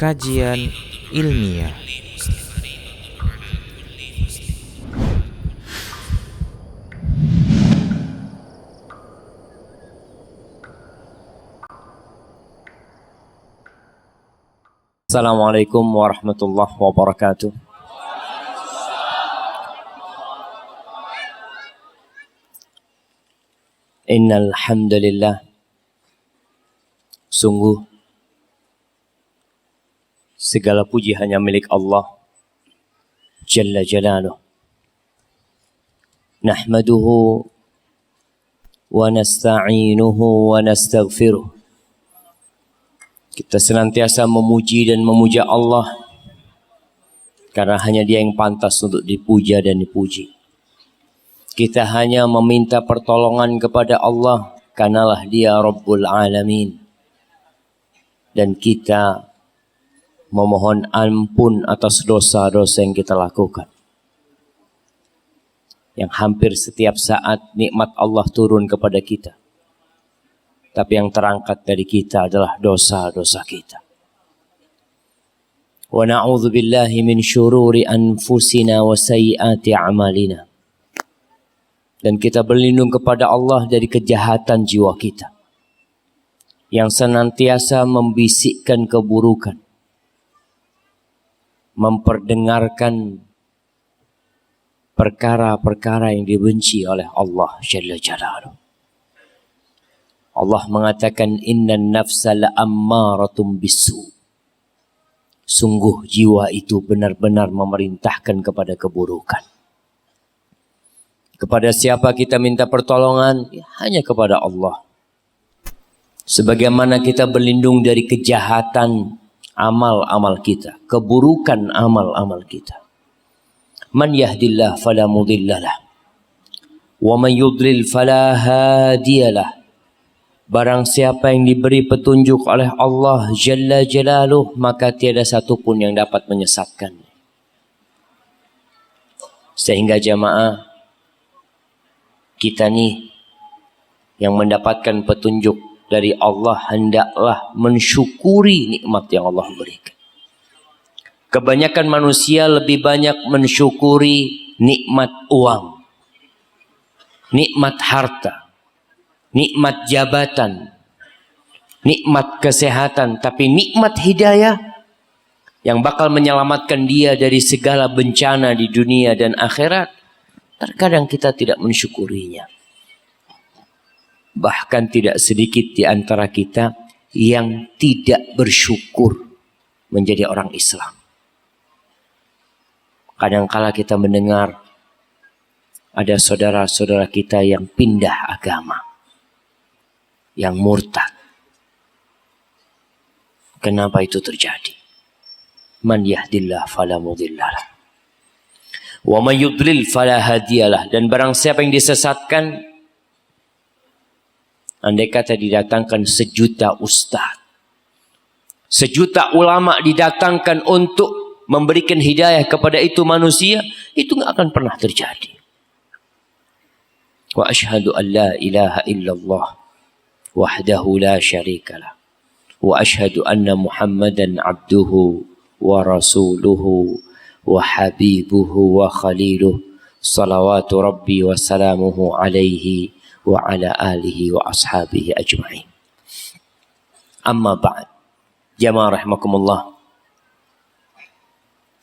kajian ilmiah. Assalamualaikum warahmatullahi wabarakatuh. Innal hamdalillah, sungguh segala puji hanya milik Allah Jalla Jalaluh. Nahmaduhu wa nasta'inuhu wa nastaghfiruh. Kita senantiasa memuji dan memuja Allah karena hanya Dia yang pantas untuk dipuja dan dipuji. Kita hanya meminta pertolongan kepada Allah karenalah Dia Rabbul Alamin. Dan kita memohon ampun atas dosa-dosa yang kita lakukan. Yang hampir setiap saat nikmat Allah turun kepada kita. Tapi yang terangkat dari kita adalah dosa-dosa kita. Wa na'udzu billahi min syururi anfusina wa sayyiati a'malina. Dan kita berlindung kepada Allah dari kejahatan jiwa kita. Yang senantiasa membisikkan keburukan. Memperdengarkan perkara-perkara yang dibenci oleh Allah Jalla Jalaluh. Allah mengatakan innan nafsa la'ammaratum bisu. Sungguh jiwa itu benar-benar memerintahkan kepada keburukan. Kepada siapa kita minta pertolongan? Ya, hanya kepada Allah. Sebagaimana kita berlindung dari kejahatan amal-amal kita, keburukan amal-amal kita. Man yahdillah fala mudhillalah. Wa man yudlil fala hadiyalah. Barang siapa yang diberi petunjuk oleh Allah Jalla Jalaluh, maka tiada satu pun yang dapat menyesatkannya. Sehingga jamaah, kita nih yang mendapatkan petunjuk dari Allah hendaklah mensyukuri nikmat yang Allah berikan. Kebanyakan manusia lebih banyak mensyukuri nikmat uang, nikmat harta, nikmat jabatan, nikmat kesehatan, tapi nikmat hidayah yang bakal menyelamatkan dia dari segala bencana di dunia dan akhirat, terkadang kita tidak mensyukurinya. Bahkan tidak sedikit di antara kita yang tidak bersyukur menjadi orang Islam. Kadangkala kita mendengar ada saudara-saudara kita yang pindah agama, yang murtad. Kenapa itu terjadi? Man yahdillah fala mudhillalah. Wa man yudlil fala hadiyalah. Dan barang siapa yang disesatkan, andai kata didatangkan 1.000.000 ustaz, 1.000.000 ulama didatangkan untuk memberikan hidayah kepada itu manusia, itu gak akan pernah terjadi. Wa ashhadu an la ilaha illallah wahdahu la syarikalah wa ashhadu anna Muhammadan abduhu wa rasuluhu wa habibuhu wa khaliluh salawatu rabbi wa salamuhu alaihi wa ala alihi wa ashabihi ajma'in. Amma ba'd. Jamaah rahimakumullah.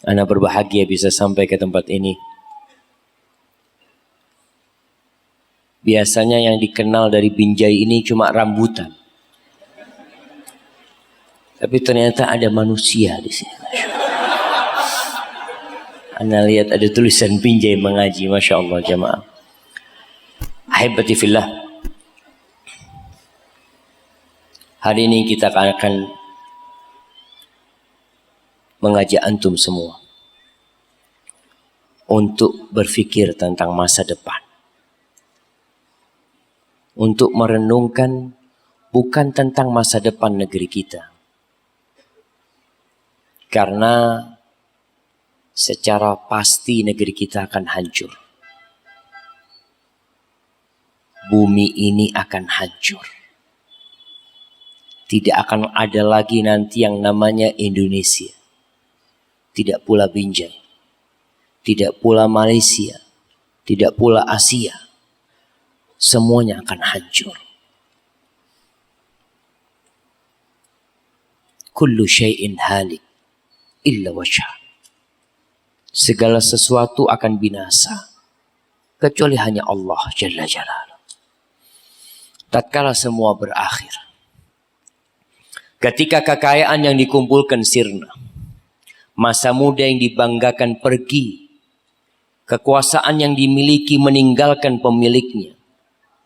Ana berbahagia bisa sampai ke tempat ini. Biasanya yang dikenal dari Binjai ini cuma rambutan. Tapi ternyata ada manusia di sini. Ana lihat ada tulisan Binjai mengaji, Masya Allah jamaah. Ahibati fillah. Hari ini kita akan mengajak antum semua untuk berfikir tentang masa depan. Untuk merenungkan bukan tentang masa depan negeri kita. Karena secara pasti negeri kita akan hancur. Bumi ini akan hancur. Tidak akan ada lagi nanti yang namanya Indonesia. Tidak pula Binjai. Tidak pula Malaysia. Tidak pula Asia. Semuanya akan hancur. Kullu syai'in halik illa wajha. Segala sesuatu akan binasa kecuali hanya Allah Jalla Jalaluhu. Tatkala semua berakhir, ketika kekayaan yang dikumpulkan sirna, masa muda yang dibanggakan pergi, kekuasaan yang dimiliki meninggalkan pemiliknya,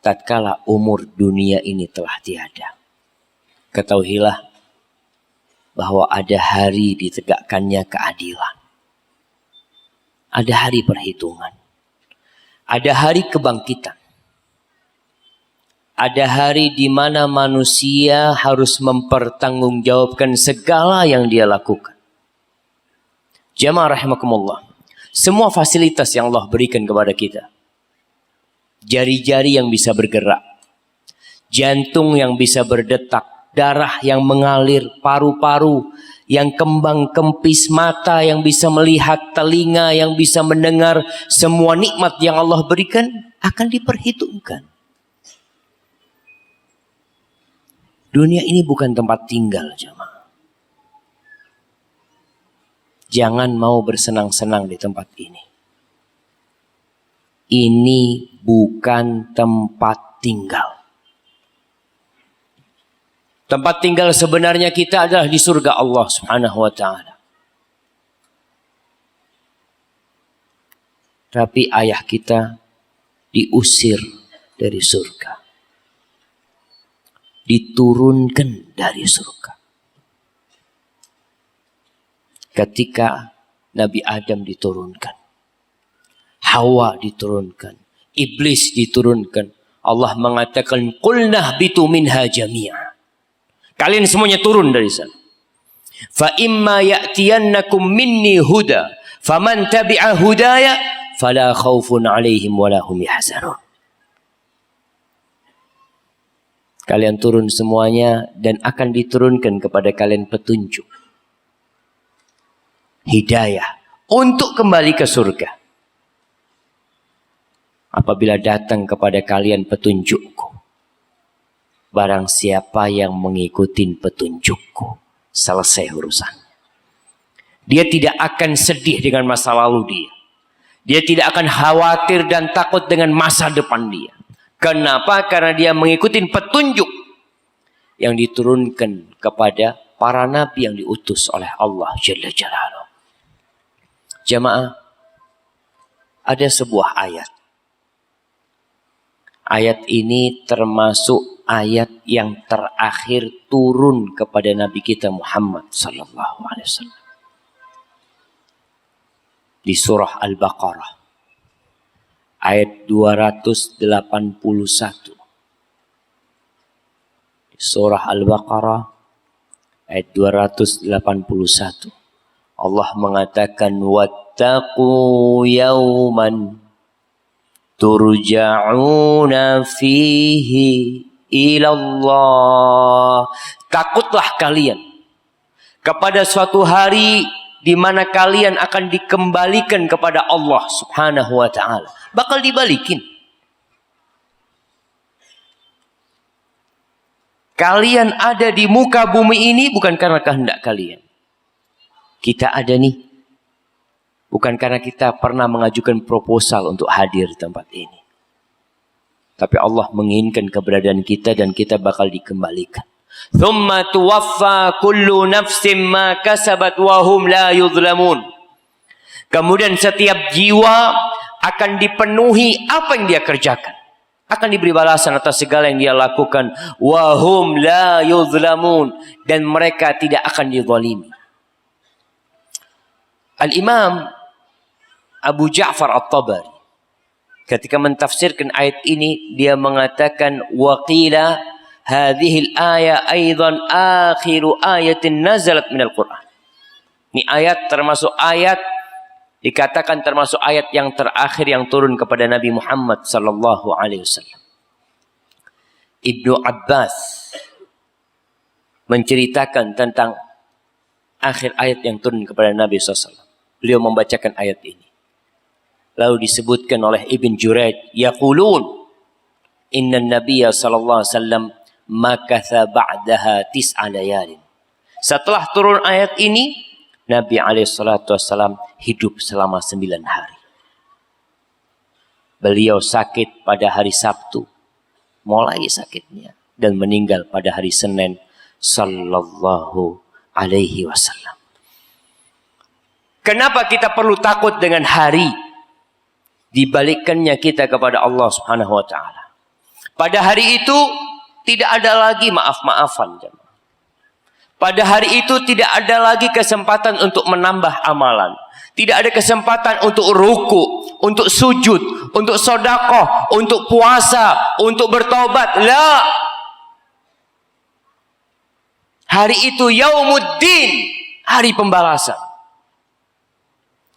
tatkala umur dunia ini telah tiada, ketahuilah bahwa ada hari ditegakkannya keadilan. Ada hari perhitungan. Ada hari kebangkitan. Ada hari di mana manusia harus mempertanggungjawabkan segala yang dia lakukan. Jamaah rahimakumullah. Semua fasilitas yang Allah berikan kepada kita. Jari-jari yang bisa bergerak. Jantung yang bisa berdetak. Darah yang mengalir, paru-paru yang kembang kempis, mata yang bisa melihat, telinga yang bisa mendengar. Semua nikmat yang Allah berikan akan diperhitungkan. Dunia ini bukan tempat tinggal, jemaah. Jangan mau bersenang-senang di tempat ini. Ini bukan tempat tinggal. Tempat tinggal sebenarnya kita adalah di surga Allah Subhanahu wa ta'ala. Tapi ayah kita diusir dari surga. Diturunkan dari surga. Ketika Nabi Adam diturunkan. Hawa diturunkan. Iblis diturunkan. Allah mengatakan, Qulnah bitu minha jami'a. Kalian semuanya turun dari sana. Fa imma ya'tiyannakum minni huda, faman tabi'a hudaya, fala khaufun 'alaihim wala hum yahzanun. Kalian turun semuanya dan akan diturunkan kepada kalian petunjuk. Hidayah untuk kembali ke surga. Apabila datang kepada kalian petunjukku, barang siapa yang mengikuti petunjukku, selesai urusan. Dia tidak akan sedih dengan masa lalu dia. Dia tidak akan khawatir dan takut dengan masa depan dia. Kenapa? Karena dia mengikuti petunjuk yang diturunkan kepada para nabi yang diutus oleh Allah Jalla Jalaluhu. Jamaah, ada sebuah ayat. Ayat ini termasuk ayat yang terakhir turun kepada Nabi kita Muhammad sallallahu alaihi wasallam. Di surah Al-Baqarah ayat 281. Di surah Al-Baqarah ayat 281. Allah mengatakan wattaqu yawman turja'una fihi ilallah. Takutlah kalian kepada suatu hari di mana kalian akan dikembalikan kepada Allah Subhanahu wa ta'ala. Bakal dibalikin. Kalian ada di muka bumi ini bukan karena kehendak kalian. Kita ada nih bukan karena kita pernah mengajukan proposal untuk hadir di tempat ini. Tapi Allah menginginkan keberadaan kita dan kita bakal dikembalikan. Thumma tuwaffa kullu nafsin ma kasabat wa hum la yuzlamun. Kemudian setiap jiwa akan dipenuhi apa yang dia kerjakan. Akan diberi balasan atas segala yang dia lakukan. Wa hum la yuzlamun. Dan mereka tidak akan dizalimi. Al-Imam Abu Ja'far At-Tabari ketika mentafsirkan ayat ini dia mengatakan waqila hadhihi al-aya aidan akhiru ayatin nazalat minal Qur'an. Ini ayat termasuk ayat dikatakan termasuk ayat yang terakhir yang turun kepada Nabi Muhammad sallallahu alaihi wasallam. Ibnu Abbas menceritakan tentang akhir ayat yang turun kepada Nabi SAW. Beliau membacakan ayat ini. Lalu disebutkan oleh Ibn Jurayj, yaqulun inna Nabiya sallallahu alaihi wasallam makatha ba'daha tis'a layalin. Setelah turun ayat ini, Nabi alaihi salatu wasallam hidup selama 9 hari. Beliau sakit pada hari Sabtu, mulai sakitnya, dan meninggal pada hari Senin sallallahu alaihi wasallam. Kenapa kita perlu takut dengan hari? Dibalikkannya kita kepada Allah Subhanahu wa taala. Pada hari itu tidak ada lagi maaf-maafan, jemaah. Pada hari itu tidak ada lagi kesempatan untuk menambah amalan. Tidak ada kesempatan untuk ruku, untuk sujud, untuk sedekah, untuk puasa, untuk bertobat. La. Hari itu yaumuddin, hari pembalasan.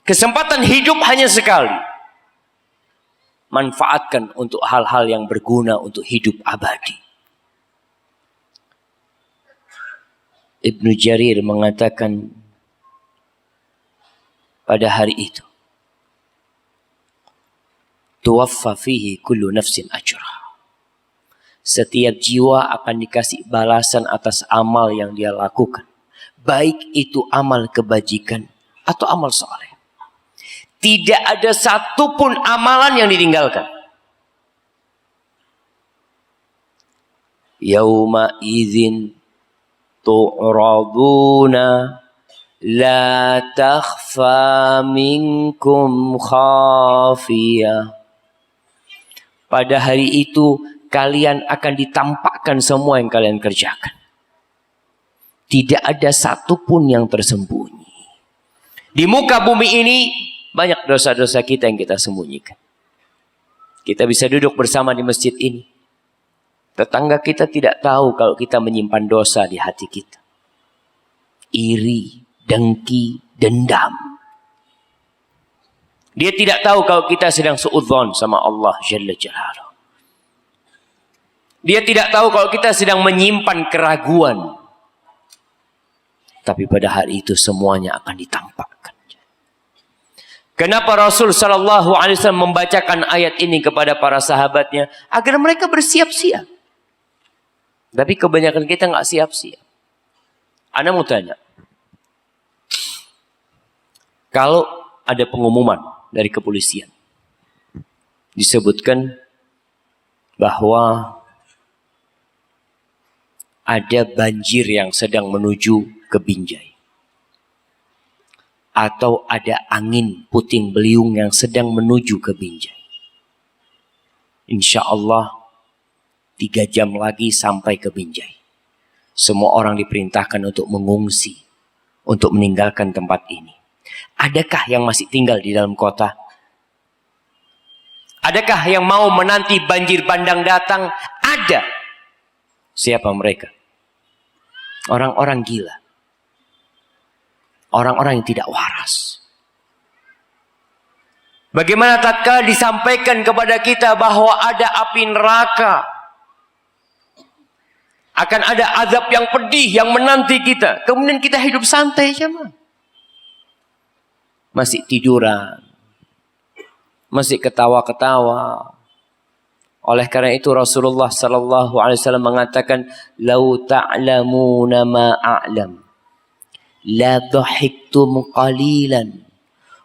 Kesempatan hidup hanya sekali. Manfaatkan untuk hal-hal yang berguna untuk hidup abadi. Ibnu Jarir mengatakan pada hari itu, tuwaffa fihi kullu nafsin ajrah. Setiap jiwa akan dikasih balasan atas amal yang dia lakukan. Baik itu amal kebajikan atau amal soleh. Tidak ada satupun amalan yang ditinggalkan. Yauma idzin tu'raduna la takhfa minkum khafiyah. Pada hari itu kalian akan ditampakkan semua yang kalian kerjakan. Tidak ada satupun yang tersembunyi. Di muka bumi ini banyak dosa-dosa kita yang kita sembunyikan. Kita bisa duduk bersama di masjid ini. Tetangga kita tidak tahu kalau kita menyimpan dosa di hati kita. Iri, dengki, dendam. Dia tidak tahu kalau kita sedang suudzon sama Allah Jalla Jalaluhu. Dia tidak tahu kalau kita sedang menyimpan keraguan. Tapi pada hari itu semuanya akan ditampakkan. Kenapa Rasul Sallallahu Alaihi Wasallam membacakan ayat ini kepada para sahabatnya? Agar mereka bersiap-siap. Tapi kebanyakan kita nggak siap-siap. Ana mau tanya. Kalau ada pengumuman dari kepolisian. Disebutkan bahwa ada banjir yang sedang menuju ke Binjai. Atau ada angin puting beliung yang sedang menuju ke Binjai. Insya Allah 3 jam lagi sampai ke Binjai. Semua orang diperintahkan untuk mengungsi, untuk meninggalkan tempat ini. Adakah yang masih tinggal di dalam kota? Adakah yang mau menanti banjir bandang datang? Ada. Siapa mereka? Orang-orang gila. Orang-orang yang tidak waras. Bagaimana tatkala disampaikan kepada kita bahwa ada api neraka, akan ada azab yang pedih yang menanti kita, kemudian kita hidup santai saja, masih tiduran, masih ketawa-ketawa. Oleh karena itu Rasulullah Sallallahu Alaihi Wasallam mengatakan, "Lau ta'lamuna ma a'lam, la dhahiktum qalilan,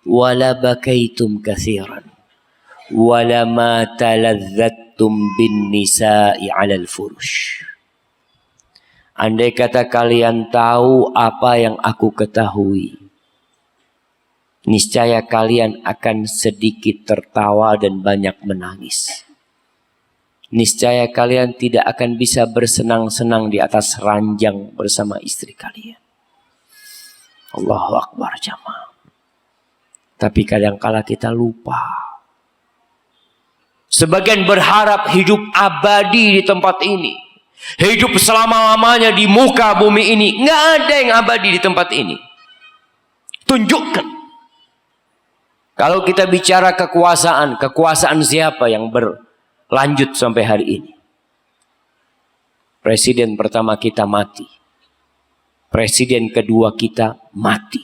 wa la bakaitum kathiran, wa la ma taladzattum bin nisa'i 'alal furush." Andai kata kalian tahu apa yang aku ketahui, niscaya kalian akan sedikit tertawa dan banyak menangis. Niscaya kalian tidak akan bisa bersenang-senang di atas ranjang bersama istri kalian. Allahu Akbar jamaah. Tapi kadangkala kita lupa. Sebagian berharap hidup abadi di tempat ini. Hidup selama-lamanya di muka bumi ini. Nggak ada yang abadi di tempat ini. Tunjukkan. Kalau kita bicara kekuasaan, kekuasaan siapa yang berlanjut sampai hari ini? Presiden pertama kita mati. Presiden kedua kita mati.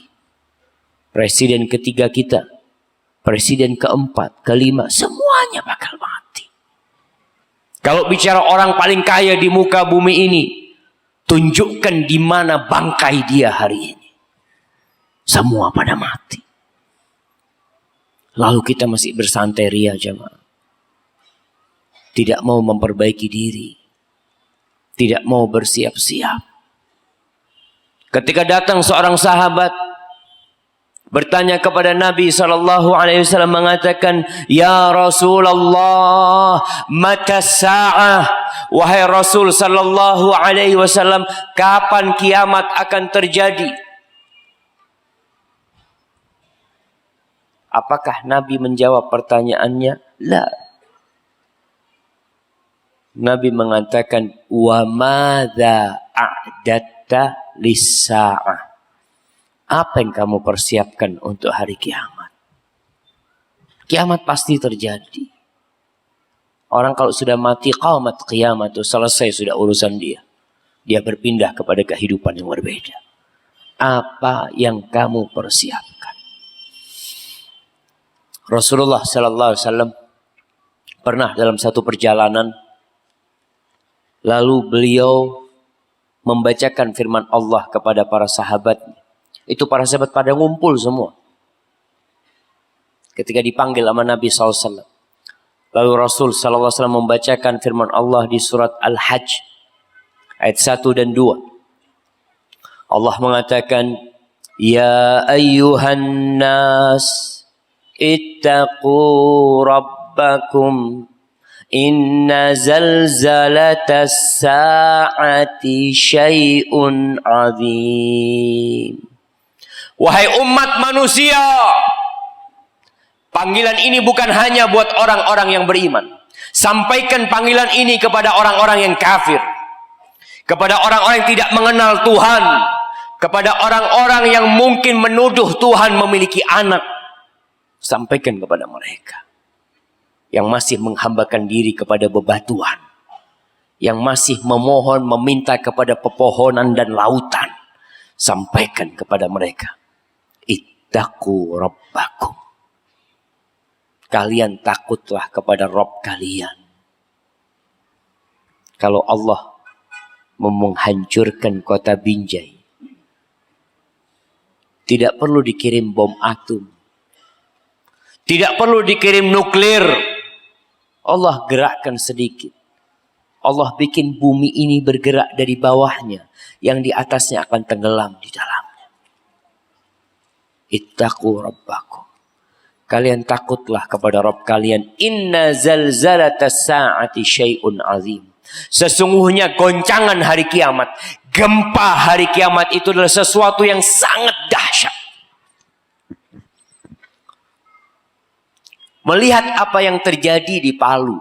Presiden ketiga kita, presiden keempat, kelima, semuanya bakal mati. Kalau bicara orang paling kaya di muka bumi ini, tunjukkan di mana bangkai dia hari ini. Semua pada mati. Lalu kita masih bersantai ria jemaah. Tidak mau memperbaiki diri. Tidak mau bersiap-siap. Ketika datang seorang sahabat bertanya kepada Nabi SAW mengatakan, "Ya Rasulullah, mata sa'ah?" Wahai Rasul sallallahu alaihi wasallam, kapan kiamat akan terjadi? Apakah Nabi menjawab pertanyaannya? La. Nabi mengatakan, "Wa madza a'datta lis-sa'ah?" Apa yang kamu persiapkan untuk hari kiamat? Kiamat pasti terjadi. Orang kalau sudah mati, qamat kiamat, itu selesai sudah urusan dia. Dia berpindah kepada kehidupan yang berbeda. Apa yang kamu persiapkan? Rasulullah sallallahu alaihi wasallam pernah dalam satu perjalanan, lalu beliau membacakan firman Allah kepada para sahabat. Itu para sahabat pada ngumpul semua. Ketika dipanggil sama Nabi SAW. Lalu Rasul SAW membacakan firman Allah di surat Al-Hajj. Ayat 1 dan 2. Allah mengatakan, "Ya ayyuhan nas, ittaqu rabbakum. Inna zalzalatas sa'ati syai'un azim." Wahai umat manusia, panggilan ini bukan hanya buat orang-orang yang beriman. Sampaikan panggilan ini kepada orang-orang yang kafir, kepada orang-orang yang tidak mengenal Tuhan, kepada orang-orang yang mungkin menuduh Tuhan memiliki anak. Sampaikan kepada mereka yang masih menghambakan diri kepada bebatuan, yang masih memohon meminta kepada pepohonan dan lautan. Sampaikan kepada mereka, ittaqu rabbakum. Kalian takutlah kepada Rabb kalian. Kalau Allah mau menghancurkan kota Binjai, tidak perlu dikirim bom atom. Tidak perlu dikirim nuklir. Allah gerakkan sedikit. Allah bikin bumi ini bergerak dari bawahnya. Yang di atasnya akan tenggelam di dalamnya. Ittaqu rabbakum. Kalian takutlah kepada Rabb kalian. Inna zalzalatas sa'ati syai'un azim. Sesungguhnya goncangan hari kiamat, gempa hari kiamat itu adalah sesuatu yang sangat dahsyat. Melihat apa yang terjadi di Palu,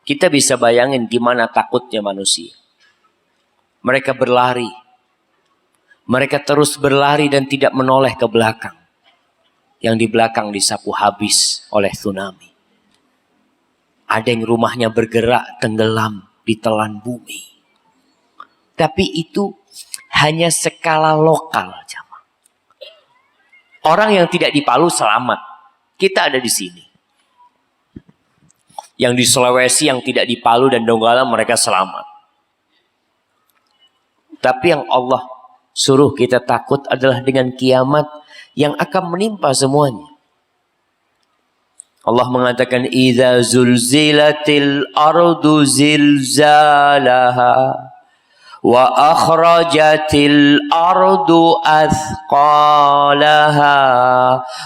kita bisa bayangin gimana takutnya manusia. Mereka berlari. Mereka terus berlari dan tidak menoleh ke belakang. Yang di belakang disapu habis oleh tsunami. Ada yang rumahnya bergerak tenggelam ditelan bumi. Tapi itu hanya skala lokal. Orang yang tidak di Palu selamat. Kita ada di sini. Yang di Sulawesi yang tidak di Palu dan Donggala mereka selamat. Tapi yang Allah suruh kita takut adalah dengan kiamat yang akan menimpa semuanya. Allah mengatakan, "Idza zulzilatil ardu zilzalaha wa akhrajatil ardu athqalaha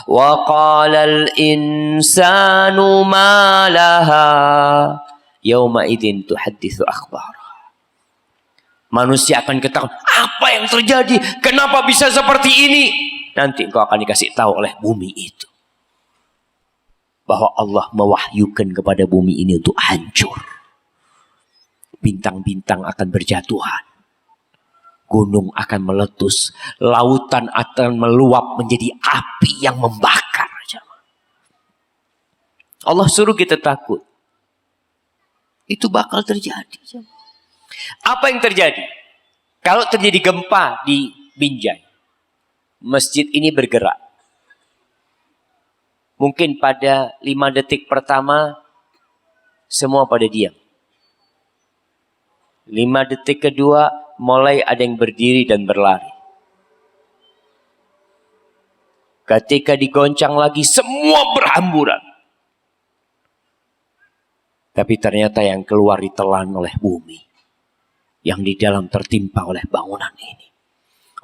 wa qalal insanu ma laha yauma idzin tuhadditsu akhbara." Manusia akan ketakutan, apa yang terjadi? Kenapa bisa seperti ini? Nanti engkau akan dikasih tahu oleh bumi itu. Bahwa Allah mewahyukan kepada bumi ini untuk hancur. Bintang-bintang akan berjatuhan. Gunung akan meletus. Lautan akan meluap menjadi api yang membakar. Allah suruh kita takut. Itu bakal terjadi. Apa yang terjadi? Kalau terjadi gempa di Binjai, masjid ini bergerak. Mungkin pada 5 detik pertama, semua pada diam. 5 detik kedua, mulai ada yang berdiri dan berlari. Ketika digoncang lagi, semua berhamburan. Tapi ternyata yang keluar ditelan oleh bumi. Yang di dalam tertimpa oleh bangunan ini.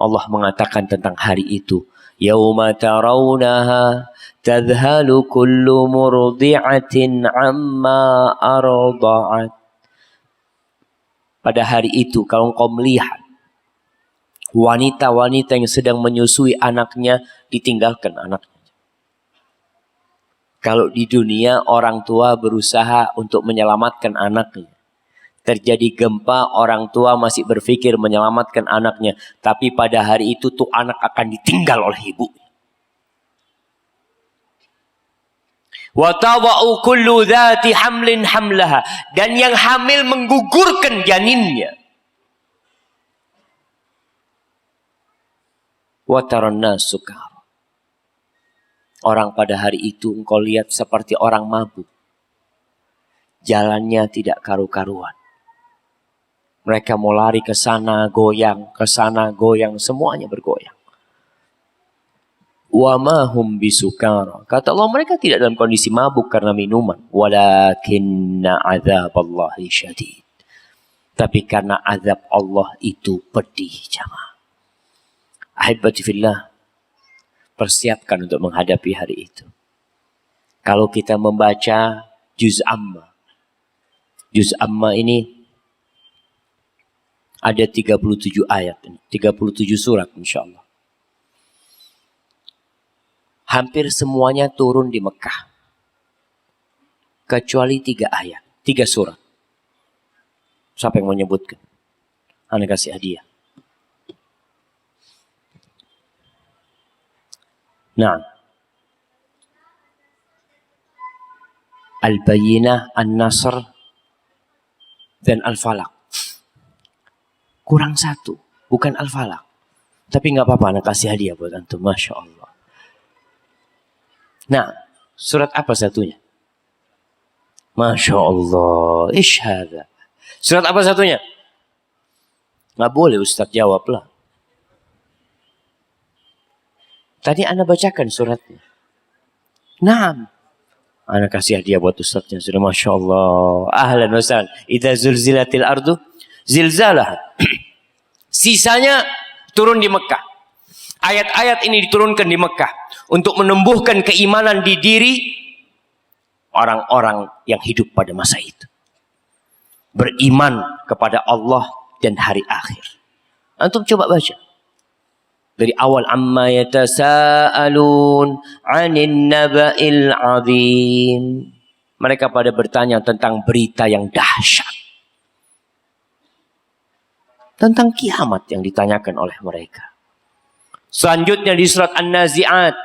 Allah mengatakan tentang hari itu. Yauma tarawunaha tadhalu kullu murdi'atin amma arda'at. Pada hari itu kalau engkau melihat wanita-wanita yang sedang menyusui anaknya ditinggalkan anaknya. Kalau di dunia orang tua berusaha untuk menyelamatkan anaknya. Terjadi gempa, orang tua masih berpikir menyelamatkan anaknya. Tapi pada hari itu tuh anak akan ditinggal oleh ibu. Wa tada'u kullu dhati hamlin hamlaha. Dan yang hamil menggugurkan janinnya. Wa taranna sukar. Orang pada hari itu engkau lihat seperti orang mabuk. Jalannya tidak karu-karuan. Mereka mau lari ke sana goyang, semuanya bergoyang. Wa ma hum bisukara. Kata Allah, mereka tidak dalam kondisi mabuk karena minuman. Walakinna adzaballahi syadid. Tapi karena azab Allah itu pedih, jamaah. Ahibati fillah, persiapkan untuk menghadapi hari itu. Kalau kita membaca Juz Amma. Juz Amma ini ada 37 ayat. 37 surat insyaAllah. Hampir semuanya turun di Mekah. Kecuali 3 ayat. 3 surat. Siapa yang mau nyebutkan? Anda kasih hadiah. Nah, Al-Bayyinah, An-Nasr, dan Al-Falaq. Kurang 1, bukan Al-Falaq. Tapi nggak apa-apa, anak kasih hadiah buat antum. Masya Allah. Nah, surat apa satunya? Masya Allah. Ishada. Surat apa satunya? Nggak boleh Ustaz jawab lah. Tadi Anda bacakan suratnya. Naam. Anda kasih hadiah buat Ustaznya. Sudah Masya Allah. Ahlan wa sahlan. Idza zulzilatil ardu zilzalah. Sisanya turun di Mekah. Ayat-ayat ini diturunkan di Mekah. Untuk menumbuhkan keimanan di diri orang-orang yang hidup pada masa itu. Beriman kepada Allah dan hari akhir. Antum coba baca. Dari awal amma yatasaalun 'anil naba'il 'adzim. Mereka pada bertanya tentang berita yang dahsyat. Tentang kiamat yang ditanyakan oleh mereka. Selanjutnya di surat An-Nazi'at.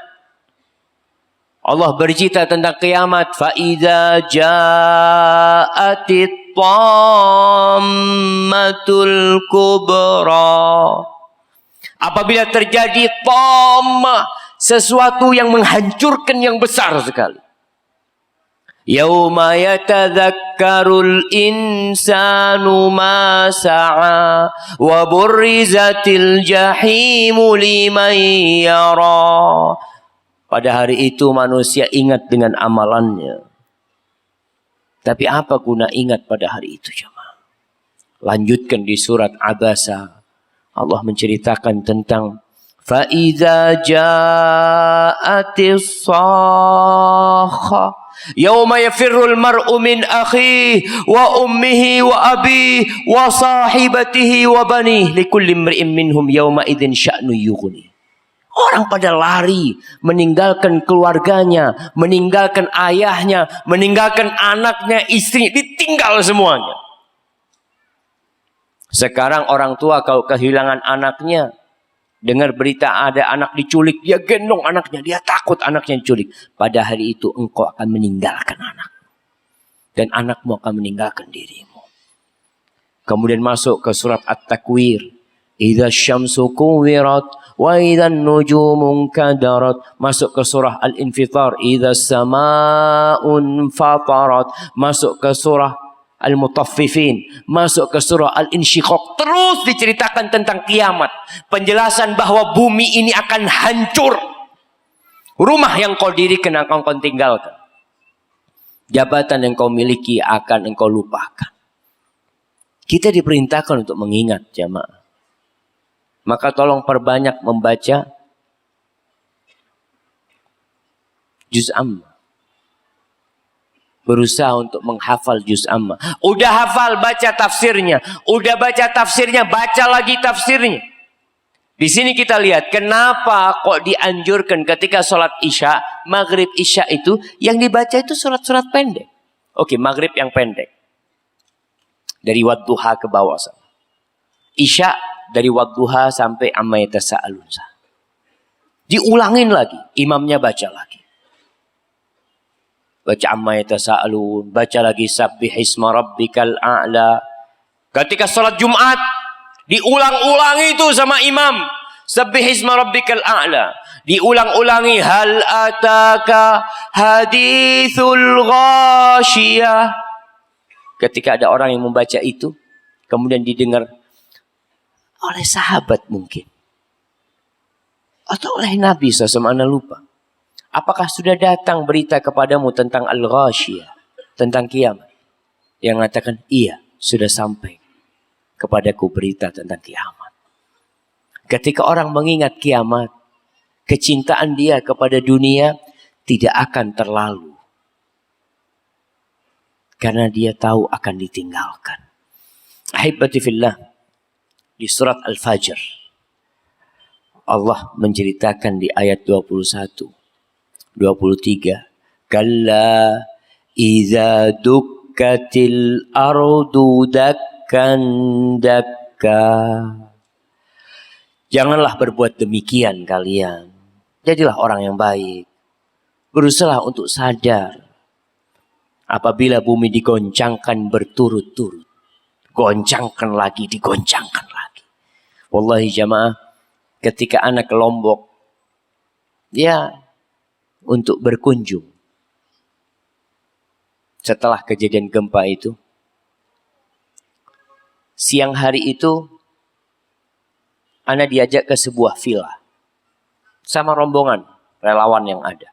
Allah bercerita tentang kiamat. Fa'idha ja'atit tammatul kubra. Apabila terjadi tamah, sesuatu yang menghancurkan yang besar sekali. Yauma yatadzakkarul insanu ma sa'a wa burrizatil jahimu liman yara. Pada hari itu manusia ingat dengan amalannya. Tapi apa guna ingat pada hari itu, jemaah? Lanjutkan di surat Abasa. Allah menceritakan tentang فَإِذَا جَاءَتِ الصَّاخَّةُ يَوْمَ يَفِرُّ الْمَرْءُ مِنْ أَخِيهِ وَأُمِّهِ وَأَبِيهِ وَصَاحِبَتِهِ وَبَنِيهِ لِكُلِّ امْرِئٍ مِّنْهُمْ يَوْمَئِذٍ شَأْنُ يُغْنِيهِ. Orang pada lari, meninggalkan keluarganya, meninggalkan ayahnya, meninggalkan anaknya, istrinya, ditinggal semuanya. Sekarang orang tua kalau kehilangan anaknya, dengar berita ada anak diculik, dia gendong anaknya, dia takut anaknya diculik. Pada hari itu engkau akan meninggalkan anak. Dan anakmu akan meninggalkan dirimu. Kemudian masuk ke surat At-Takwir. idza syamsu kuwirat wa idza nujumu kadarat. Masuk ke surah Al-Infitar, idza samaa'un fatarat. Masuk ke surah Al-Mutaffifin, masuk ke surah Al-Insyiqaq. Terus diceritakan tentang kiamat. Penjelasan bahwa bumi ini akan hancur. Rumah yang kau dirikan akan kau tinggalkan. Jabatan yang kau miliki akan engkau lupakan. Kita diperintahkan untuk mengingat jamaah. Maka tolong perbanyak membaca juz amma. Berusaha untuk menghafal juz amma. Udah hafal, baca tafsirnya. Udah baca tafsirnya, baca lagi tafsirnya. Di sini kita lihat kenapa kok dianjurkan ketika sholat isya, maghrib isya itu yang dibaca itu surat-surat pendek. Oke, maghrib yang pendek. Dari wadduha ke bawah. Isya dari wadduha sampai amma yatasaalun. Diulangin lagi, imamnya baca lagi. Baca amma yatasaalun, baca lagi sabbihisma rabbikal a'la. Ketika salat Jumat diulang-ulangi itu sama imam, sabbihisma rabbikal a'la. Diulang-ulangi hal ataka hadithul ghashiyah. Ketika ada orang yang membaca itu kemudian didengar oleh sahabat mungkin atau oleh Nabi SAW, anda lupa. Apakah sudah datang berita kepadamu tentang Al-Ghashiyah, tentang kiamat? Yang mengatakan, iya, sudah sampai kepadaku berita tentang kiamat. Ketika orang mengingat kiamat, kecintaan dia kepada dunia tidak akan terlalu. Karena dia tahu akan ditinggalkan. Ahibati fillah, di surat Al-Fajr, Allah menceritakan di ayat 21. 23. Kalla iza dukkatil ardu dakkan dakka. Janganlah berbuat demikian kalian. Jadilah orang yang baik. Berusaha untuk sadar. Apabila bumi digoncangkan berturut-turut. Goncangkan lagi, digoncangkan lagi. Wallahi jamaah, ketika anak ke Lombok, ya, untuk berkunjung. Setelah kejadian gempa itu, siang hari itu, ana diajak ke sebuah villa sama rombongan relawan yang ada.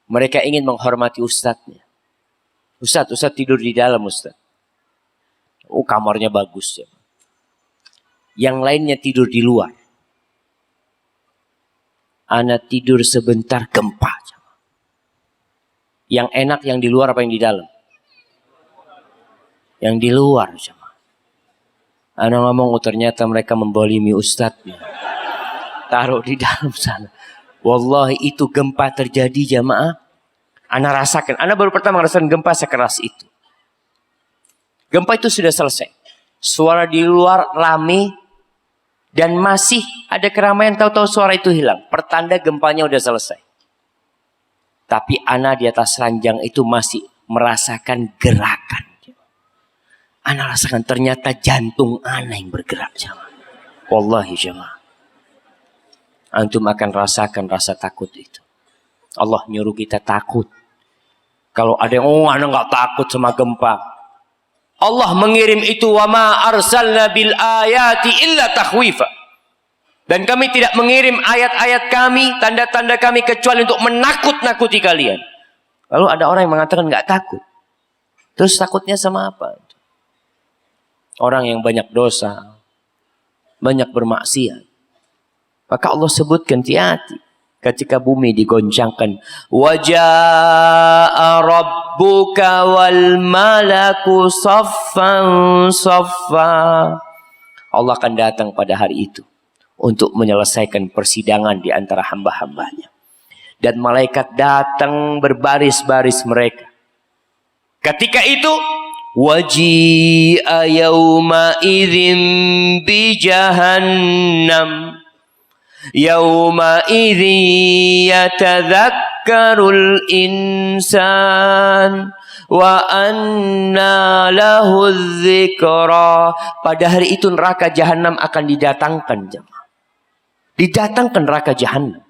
Mereka ingin menghormati ustadznya. Ustadz tidur di dalam ustadz. Oh, kamarnya bagus ya. Yang lainnya tidur di luar. Ana tidur sebentar gempa. Yang enak yang di luar apa yang di dalam? Yang di luar. Ana ngomong, oh ternyata mereka membolimi ustadznya. Taruh di dalam sana. Wallahi itu gempa terjadi jamaah. Ana rasakan. Ana baru pertama merasakan gempa sekeras itu. Gempa itu sudah selesai. Suara di luar rame. Dan masih ada keramaian, tahu-tahu suara itu hilang. Pertanda gempanya udah selesai. Tapi ana di atas ranjang itu masih merasakan gerakan. Ana rasakan ternyata jantung ana yang bergerak. Wallahi jamaah. Antum akan rasakan rasa takut itu. Allah nyuruh kita takut. Kalau ada yang, oh ana gak takut sama gempa. Allah mengirim itu, wa ma arsalna bil ayati illa takhwifa. Dan kami tidak mengirim ayat-ayat kami, tanda-tanda kami kecuali untuk menakut-nakuti kalian. Lalu ada orang yang mengatakan enggak takut. Terus takutnya sama apa? Orang yang banyak dosa, banyak bermaksiat. Maka Allah sebutkan hati-hati. Ketika bumi digoncangkan, wajaa rabbuka wal malaku saffan saffa. Allah akan datang pada hari itu untuk menyelesaikan persidangan di antara hamba-hambanya. Dan malaikat datang berbaris-baris mereka. Ketika itu, waji'a yawma idzin bi jahannam. Yauma idzi yatadzakkarul insan Wa anna lahu dzikra. Pada hari itu neraka jahanam akan didatangkan, jemaah. Didatangkan neraka jahanam.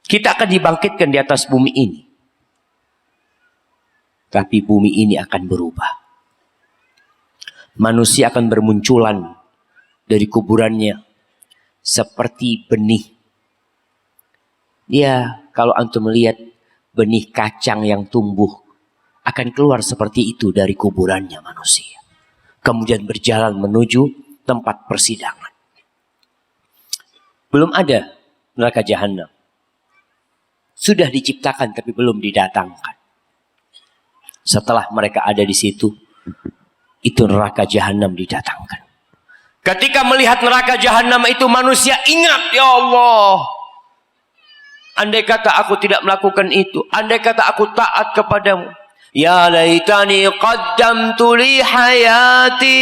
Kita akan dibangkitkan di atas bumi ini. Tapi bumi ini akan berubah. Manusia akan bermunculan dari kuburannya seperti benih. Ya, kalau antum melihat benih kacang yang tumbuh akan keluar seperti itu dari kuburannya manusia. Kemudian berjalan menuju tempat persidangan. Belum ada neraka jahanam. Sudah diciptakan tapi belum didatangkan. Setelah mereka ada di situ, itu neraka jahanam didatangkan. Ketika melihat neraka jahanam itu manusia ingat, ya Allah. Andai kata aku tidak melakukan itu, andai kata aku taat kepadamu. Ya laitani qaddamtu li hayati.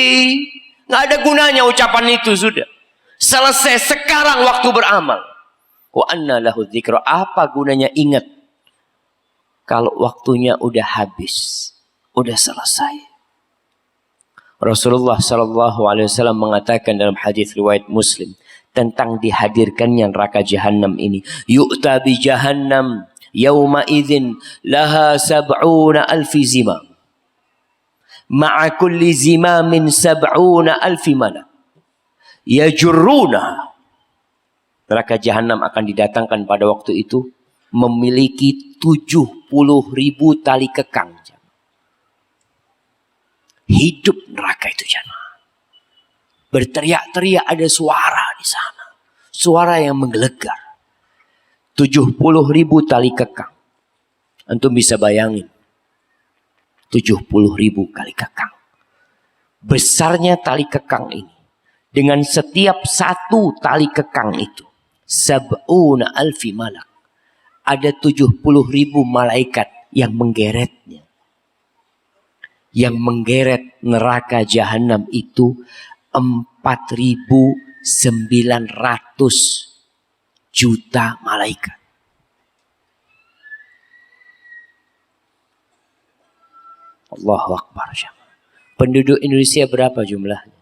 Nggak ada gunanya ucapan itu sudah. Selesai sekarang waktu beramal. Wa anna lahu dzikra. Apa gunanya ingat kalau waktunya udah habis, udah selesai. Rasulullah sallallahu alaihi wasallam mengatakan dalam hadis riwayat Muslim tentang dihadirkannya neraka jahanam ini. Yu'ta bi jahannam yauma idzin laha sab'una alfi zimam. Ma'a kulli zimamin sab'una alfi malak. Yajurruna. Neraka jahanam akan didatangkan pada waktu itu memiliki 70.000 tali kekang. Hidup neraka itu jemaah. Berteriak-teriak, ada suara di sana. Suara yang menggelegar. 70.000 tali kekang. Antum bisa bayangin. 70.000 kali kekang. Besarnya tali kekang ini. Dengan setiap satu tali kekang itu. Sab'una alfi malak. Ada 70.000 malaikat yang menggeretnya. Yang menggeret neraka jahanam itu 4.900 juta malaikat. Allahu Akbar. Penduduk Indonesia berapa jumlahnya?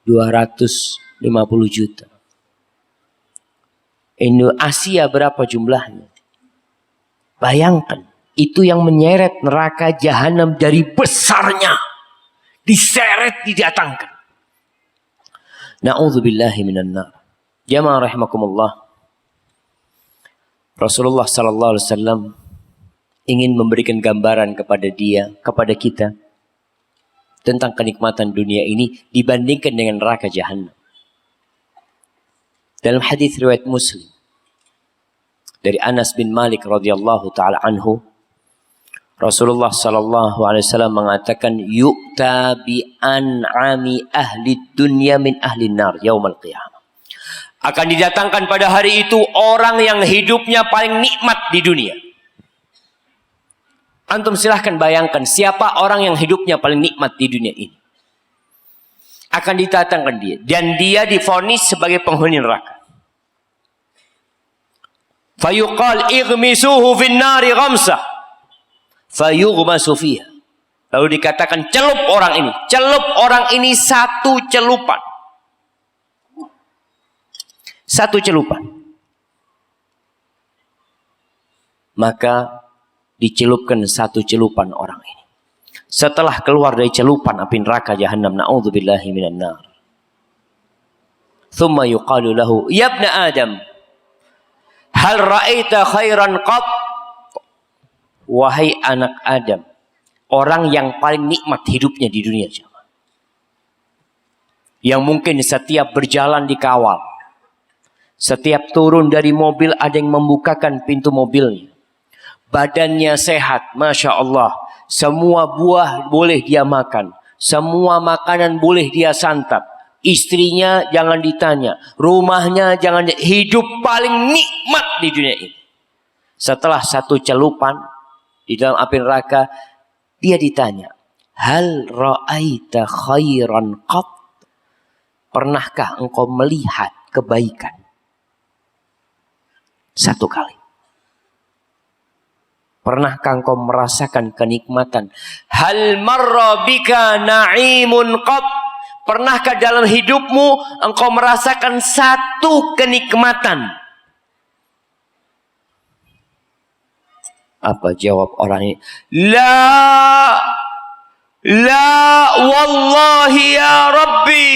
250 juta. Asia berapa jumlahnya? Bayangkan, itu yang menyeret neraka jahanam dari besarnya. Diseret, didatangkan. Na'udzubillahi minan nar. Jamaah rahimakumullah. Rasulullah sallallahu alaihi wasallam ingin memberikan gambaran kepada kita tentang kenikmatan dunia ini dibandingkan dengan neraka jahanam. Dalam hadis riwayat Muslim dari Anas bin Malik radhiyallahu taala anhu, Rasulullah sallallahu alaihi wasallam mengatakan yu'ta bi an'ami ahli dunya min ahli nar yaumil qiyamah. Akan didatangkan pada hari itu orang yang hidupnya paling nikmat di dunia. Antum silahkan bayangkan siapa orang yang hidupnya paling nikmat di dunia ini. Akan didatangkan dia. Dan dia divonis sebagai penghuni neraka. Fayuqal ighmisuhu fin nari ghamsah. Fayughmasu fiha. Lalu dikatakan celup orang ini. Celup orang ini satu celupan. Satu celupan. Maka dicelupkan satu celupan orang ini. Setelah keluar dari celupan api neraka jahanam, na'udzubillahi minan nar. Thumma yuqalu lahu, ya ibna Adam, hal ra'aita khairan qat? Wahai anak Adam, orang yang paling nikmat hidupnya di dunia, yang mungkin setiap berjalan dikawal, setiap turun dari mobil ada yang membukakan pintu mobilnya, badannya sehat, masya Allah, semua buah boleh dia makan, semua makanan boleh dia santap, istrinya jangan ditanya, rumahnya jangan, hidup paling nikmat di dunia ini. Setelah satu celupan di dalam api neraka, dia ditanya, hal ra'aita khairan qat? Pernahkah engkau melihat kebaikan? Satu kali. Pernahkah engkau merasakan kenikmatan? Hal marra bika na'imun qat? Pernahkah dalam hidupmu engkau merasakan satu kenikmatan? Apa jawab orang ini? La wallahi ya Rabbi.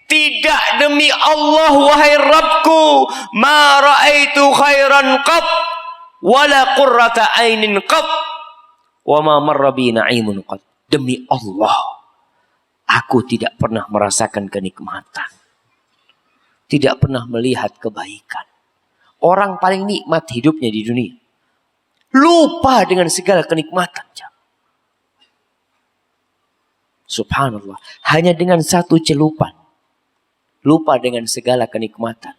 Tidak demi Allah wahai Rabbku. Ma ra'aitu khairan qat. Wala qurrata ainin qat. Wa ma marra bi na'imun qat. Demi Allah, aku tidak pernah merasakan kenikmatan. Tidak pernah melihat kebaikan. Orang paling nikmat hidupnya di dunia. Lupa dengan segala kenikmatan. Subhanallah. Hanya dengan satu celupan. Lupa dengan segala kenikmatan.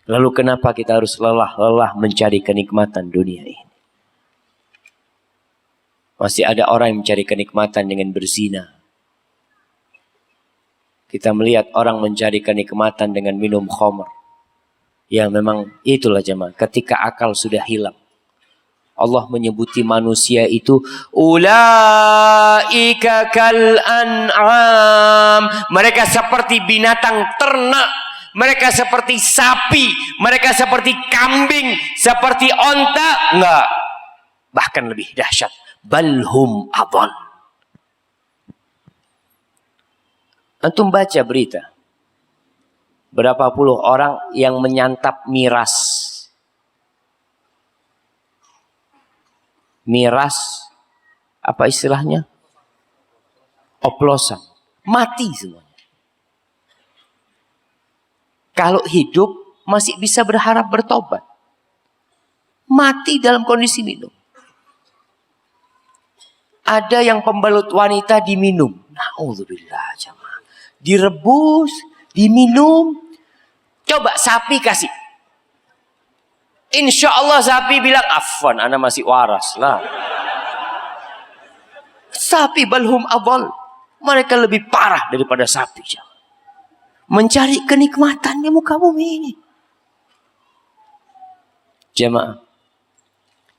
Lalu kenapa kita harus lelah-lelah mencari kenikmatan dunia ini? Masih ada orang yang mencari kenikmatan dengan berzina. Kita melihat orang mencari kenikmatan dengan minum khamr. Ya memang itulah jemaah. Ketika akal sudah hilang. Allah menyebuti manusia itu ulaika kal an'am. Mereka seperti binatang ternak, mereka seperti sapi, mereka seperti kambing, seperti onta. Enggak, bahkan lebih dahsyat. Balhum adall. Antum baca berita, berapa puluh orang yang menyantap miras. Miras, apa istilahnya? Oplosan. Mati semuanya. Kalau hidup masih bisa berharap bertobat. Mati dalam kondisi minum. Ada yang pembalut wanita diminum. Na'udzubillah jamaah. Direbus, diminum. Coba sapi kasih. Insya Allah sapi bilang, afwan, ana masih waras lah. Sapi balhum adall. Mereka lebih parah daripada sapi. Mencari kenikmatan di muka bumi ini. Jemaah.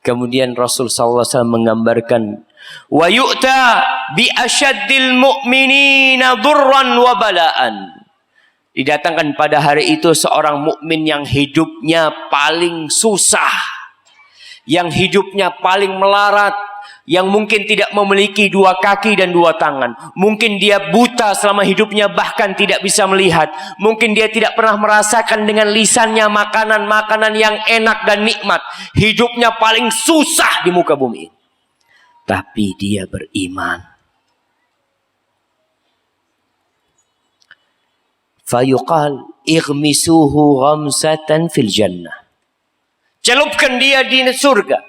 Kemudian Rasul SAW menggambarkan. Wa yu'ta bi asyaddil mu'minina durran wa bala'an. Didatangkan pada hari itu seorang mukmin yang hidupnya paling susah, yang hidupnya paling melarat, yang mungkin tidak memiliki dua kaki dan dua tangan. Mungkin dia buta selama hidupnya, bahkan tidak bisa melihat. Mungkin dia tidak pernah merasakan dengan lisannya makanan-makanan yang enak dan nikmat. Hidupnya paling susah di muka bumi. Tapi dia beriman. Fayuqal ighmisuhu ghamsatan fil jannah. Celupkan dia di surga.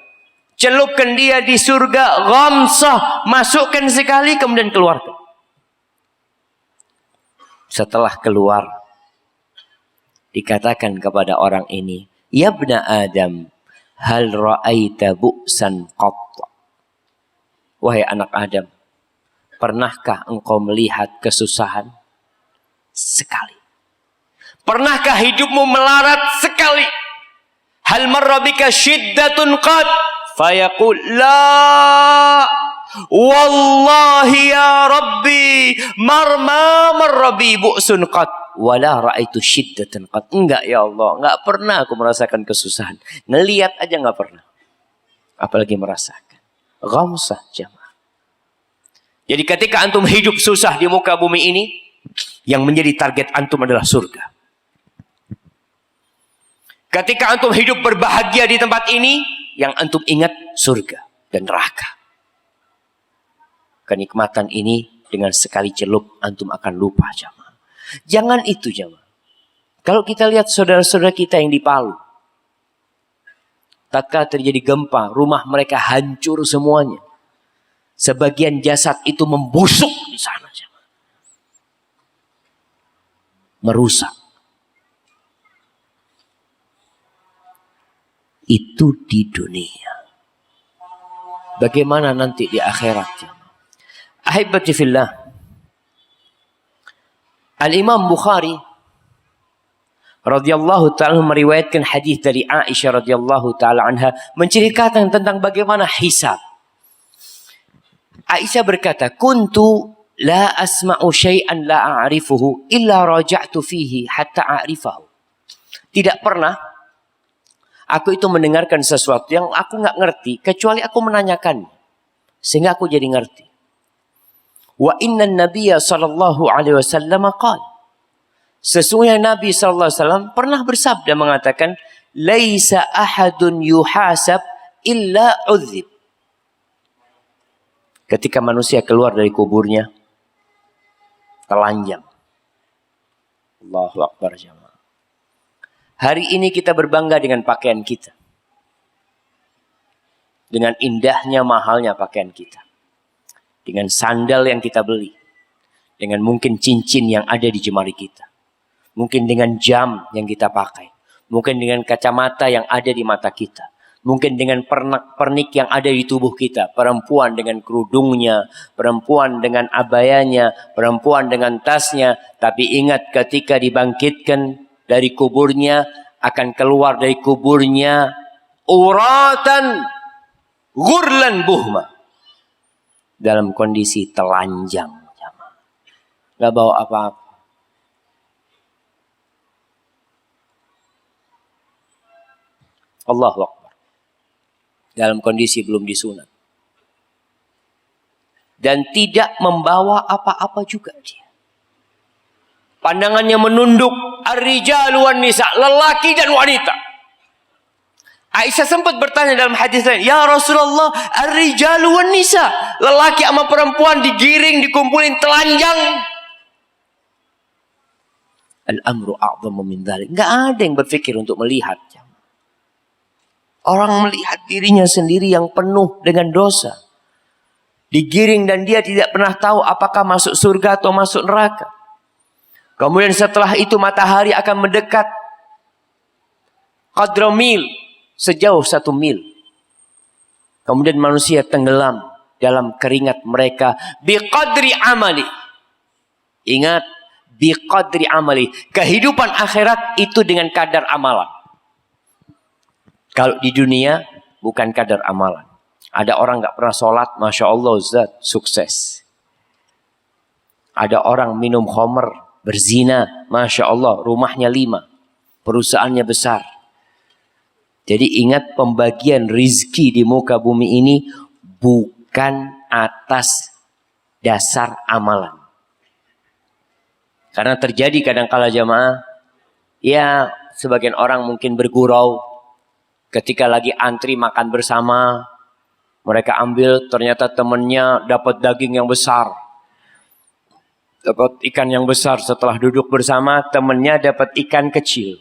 Celupkan dia di surga. Ghamsah. Masukkan sekali kemudian keluarkan. Setelah keluar. Dikatakan kepada orang ini. Ya ibna Adam. Hal ra'aita bu'san qatta. Wahai anak Adam. Pernahkah engkau melihat kesusahan? Sekali. Pernahkah hidupmu melarat? Sekali. Hal marra bika syiddatun qad? Fayaqul la wallahi ya Rabbi marra bi bu'sun qad wala ra'aitu syiddatan qad. Enggak ya Allah, enggak pernah aku merasakan kesusahan. Ngelihat aja enggak pernah. Apalagi merasakan. Ghamsah jamaah. Jadi ketika antum hidup susah di muka bumi ini, yang menjadi target antum adalah surga. Ketika antum hidup berbahagia di tempat ini, yang antum ingat surga dan neraka. Kenikmatan ini dengan sekali celup antum akan lupa jamaah. Jangan itu jamaah. Kalau kita lihat saudara-saudara kita yang di Palu. Tatkala terjadi gempa, rumah mereka hancur semuanya. Sebagian jasad itu membusuk di sana jamaah. Merusak. Itu di dunia. Bagaimana nanti di akhirat? Ahibati fillah. Al-Imam Bukhari radhiyallahu ta'ala meriwayatkan hadis dari Aisyah radhiyallahu ta'ala anha menceritakan tentang bagaimana hisab. Aisyah berkata, "Kuntu la asma'u syai'an la a'rifuhu illa raja'tu fihi hatta a'rifahu." Tidak pernah aku itu mendengarkan sesuatu yang aku nggak ngerti kecuali aku menanyakan sehingga aku jadi ngerti. Wa inna nabiyya sallallahu alaihi wasallam qala, sesungguhnya Nabi sallallahu alaihi wasallam pernah bersabda mengatakan, "Laisa ahadun yuhasab illa udzib." Ketika manusia keluar dari kuburnya, telanjang. Allahu Akbar jamaah. Hari ini kita berbangga dengan pakaian kita. Dengan indahnya, mahalnya pakaian kita. Dengan sandal yang kita beli. Dengan mungkin cincin yang ada di jemari kita. Mungkin dengan jam yang kita pakai. Mungkin dengan kacamata yang ada di mata kita. Mungkin dengan pernik yang ada di tubuh kita. Perempuan dengan kerudungnya. Perempuan dengan abayanya. Perempuan dengan tasnya. Tapi ingat ketika dibangkitkan dari kuburnya. Akan keluar dari kuburnya. Uratan ghurlan buhma. Dalam kondisi telanjang. Gak bawa apa-apa. Allahu Akbar. Dalam kondisi belum disunat. Dan tidak membawa apa-apa juga dia. Pandangannya menunduk. Ar-rijalu wan nisa. Lelaki dan wanita. Aisyah sempat bertanya dalam hadis lain. Ya Rasulullah. Ar-rijalu wan nisa. Lelaki sama perempuan digiring, dikumpulin telanjang. Al-amru a'zamu min dzalik. Enggak ada yang berpikir untuk melihat. Orang melihat dirinya sendiri yang penuh dengan dosa. Digiring dan dia tidak pernah tahu apakah masuk surga atau masuk neraka. Kemudian setelah itu matahari akan mendekat. Qadra mil. Sejauh 1 mil. Kemudian manusia tenggelam dalam keringat mereka. Biqadri amali. Ingat. Biqadri amali. Kehidupan akhirat itu dengan kadar amalan. Kalau di dunia bukan kadar amalan. Ada orang gak pernah sholat, Masya Allah Ustaz, sukses. Ada orang minum khamr, berzina, Masya Allah, rumahnya 5. Perusahaannya besar. Jadi ingat pembagian rizki di muka bumi ini bukan atas dasar amalan. Karena terjadi kadang-kala jamaah, ya sebagian orang mungkin bergurau. Ketika lagi antri makan bersama, mereka ambil ternyata temannya dapat daging yang besar. Dapat ikan yang besar. Setelah duduk bersama, temannya dapat ikan kecil.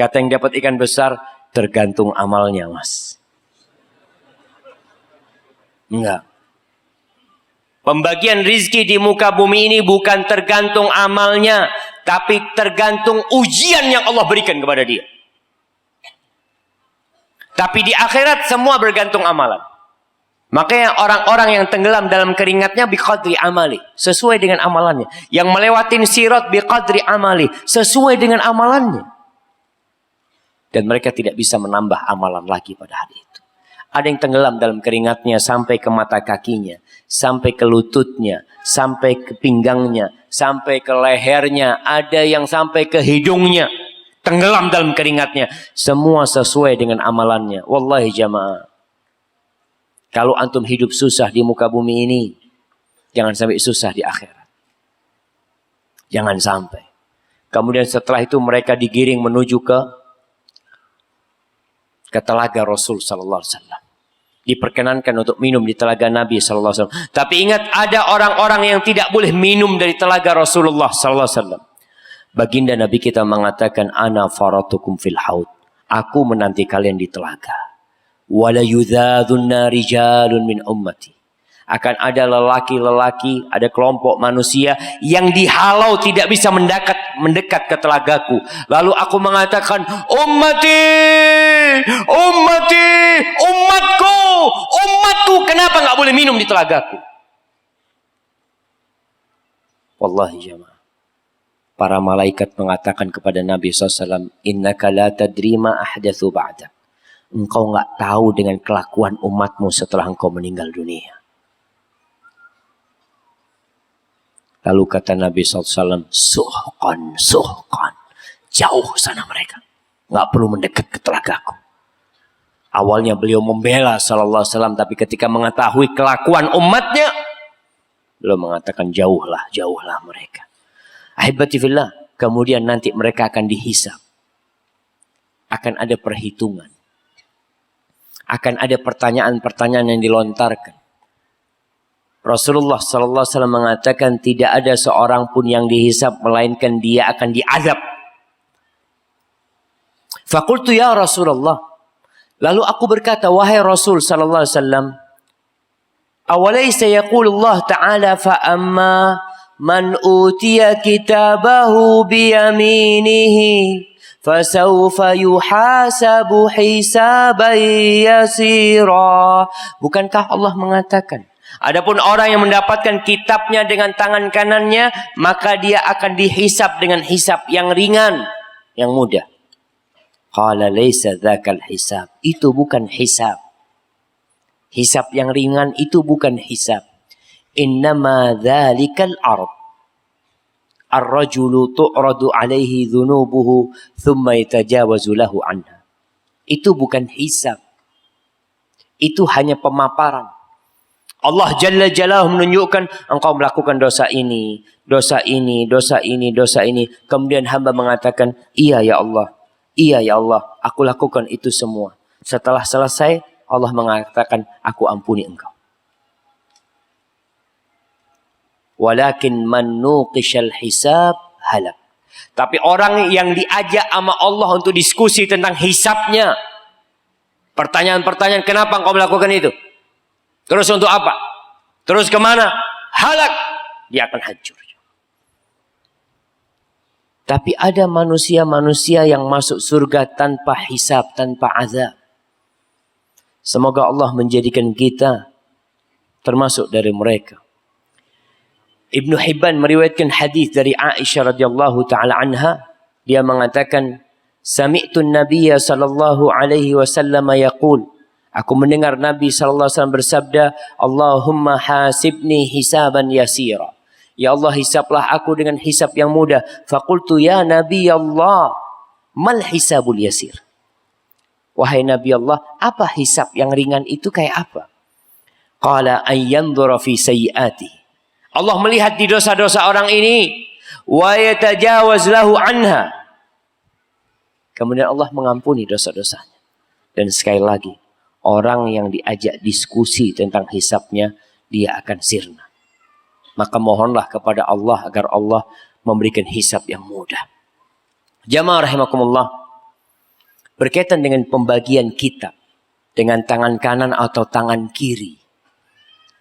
Kata yang dapat ikan besar, tergantung amalnya mas. Enggak. Pembagian rizki di muka bumi ini bukan tergantung amalnya. Tapi tergantung ujian yang Allah berikan kepada dia. Tapi di akhirat semua bergantung amalan. Makanya orang-orang yang tenggelam dalam keringatnya biqadri amali. Sesuai dengan amalannya. Yang melewatin sirat biqadri amali. Sesuai dengan amalannya. Dan mereka tidak bisa menambah amalan lagi pada hari itu. Ada yang tenggelam dalam keringatnya sampai ke mata kakinya. Sampai ke lututnya. Sampai ke pinggangnya. Sampai ke lehernya. Ada yang sampai ke hidungnya. Tenggelam dalam keringatnya. Semua sesuai dengan amalannya. Wallahi jamaah. Kalau antum hidup susah di muka bumi ini. Jangan sampai susah di akhirat. Jangan sampai. Kemudian setelah itu mereka digiring menuju ke telaga Rasul sallallahu alaihi wasallam. Diperkenankan untuk minum di telaga Nabi sallallahu alaihi wasallam. Tapi ingat ada orang-orang yang tidak boleh minum dari telaga Rasulullah sallallahu alaihi wasallam. Baginda Nabi kita mengatakan ana faratukum fil haud. Aku menanti kalian di telaga. Wala yudhadunna rijalun min ummati. Akan ada lelaki-lelaki, ada kelompok manusia yang dihalau tidak bisa mendekat ke telagaku. Lalu aku mengatakan, ummati, ummati, umatku, umatku, kenapa nggak boleh minum di telagaku? Wallahi jamaah. para malaikat mengatakan kepada Nabi SAW, innaka la tadri ma ahdatsu ba'dak. Engkau enggak tahu dengan kelakuan umatmu setelah engkau meninggal dunia. Lalu kata Nabi SAW, suhqan, suhqan. Jauh sana mereka. Enggak perlu mendekat ke telagaku. Awalnya beliau membela sallallahu alaihi wasallam, tapi ketika mengetahui kelakuan umatnya, beliau mengatakan jauhlah, jauhlah mereka. Ahibati fillah, kemudian nanti mereka akan dihisab. Akan ada perhitungan. Akan ada pertanyaan-pertanyaan yang dilontarkan. Rasulullah sallallahu alaihi wasallam mengatakan tidak ada seorang pun yang dihisab melainkan dia akan diazab. Faqultu ya Rasulullah. Lalu aku berkata, wahai Rasul sallallahu alaihi wasallam, awalaysa yaqulullah ta'ala fa amma man utiya kitabahu biyaminihi fasawfa yuhasabu hisaban yasira. Bukankah Allah mengatakan, adapun orang yang mendapatkan kitabnya dengan tangan kanannya, maka dia akan dihisab dengan hisab yang ringan, yang mudah. Qala laysa dzakal hisab. Itu bukan hisab. Hisab yang ringan itu bukan hisab. Innama dzalikal ard. Ar-rajulu tu'radu alaihi dhunubuhu thumma yatajawazu lahu anha. Itu bukan hisab. Itu hanya pemaparan. Allah Jalla Jalaluhu menunjukkan engkau melakukan dosa ini, dosa ini, dosa ini, dosa ini. Kemudian hamba mengatakan, iya ya Allah. Iya ya Allah, aku lakukan itu semua. Setelah selesai, Allah mengatakan, aku ampuni engkau. Walakin man nuqishal hisab halak. Tapi orang yang diajak sama Allah untuk diskusi tentang hisabnya, pertanyaan-pertanyaan, kenapa engkau melakukan itu? Terus untuk apa? Terus kemana? Halak. Dia akan hancur. Tapi ada manusia-manusia yang masuk surga tanpa hisab, tanpa azab. Semoga Allah menjadikan kita termasuk dari mereka. Ibnu Hibban meriwayatkan hadis dari Aisyah radhiyallahu taala anha. Dia mengatakan, sami'tu an-nabiyya sallallahu alaihi wasallam yaqul. Aku mendengar Nabi sallallahu alaihi wasallam bersabda, Allahumma hasibni hisaban yasira. Ya Allah, hisablah aku dengan hisab yang mudah. Faqultu ya Nabi Allah, mal hisabul yasir. Wahai Nabi Allah, apa hisab yang ringan itu kayak apa? Qala ayyanzura fi sayyiati. Allah melihat di dosa-dosa orang ini, wa yatajawaz lahu anha. Kemudian Allah mengampuni dosa-dosanya. Dan sekali lagi, orang yang diajak diskusi tentang hisabnya, dia akan sirna. Maka mohonlah kepada Allah agar Allah memberikan hisab yang mudah. Jamaah rahimakumullah. Berkaitan dengan pembagian kitab dengan tangan kanan atau tangan kiri.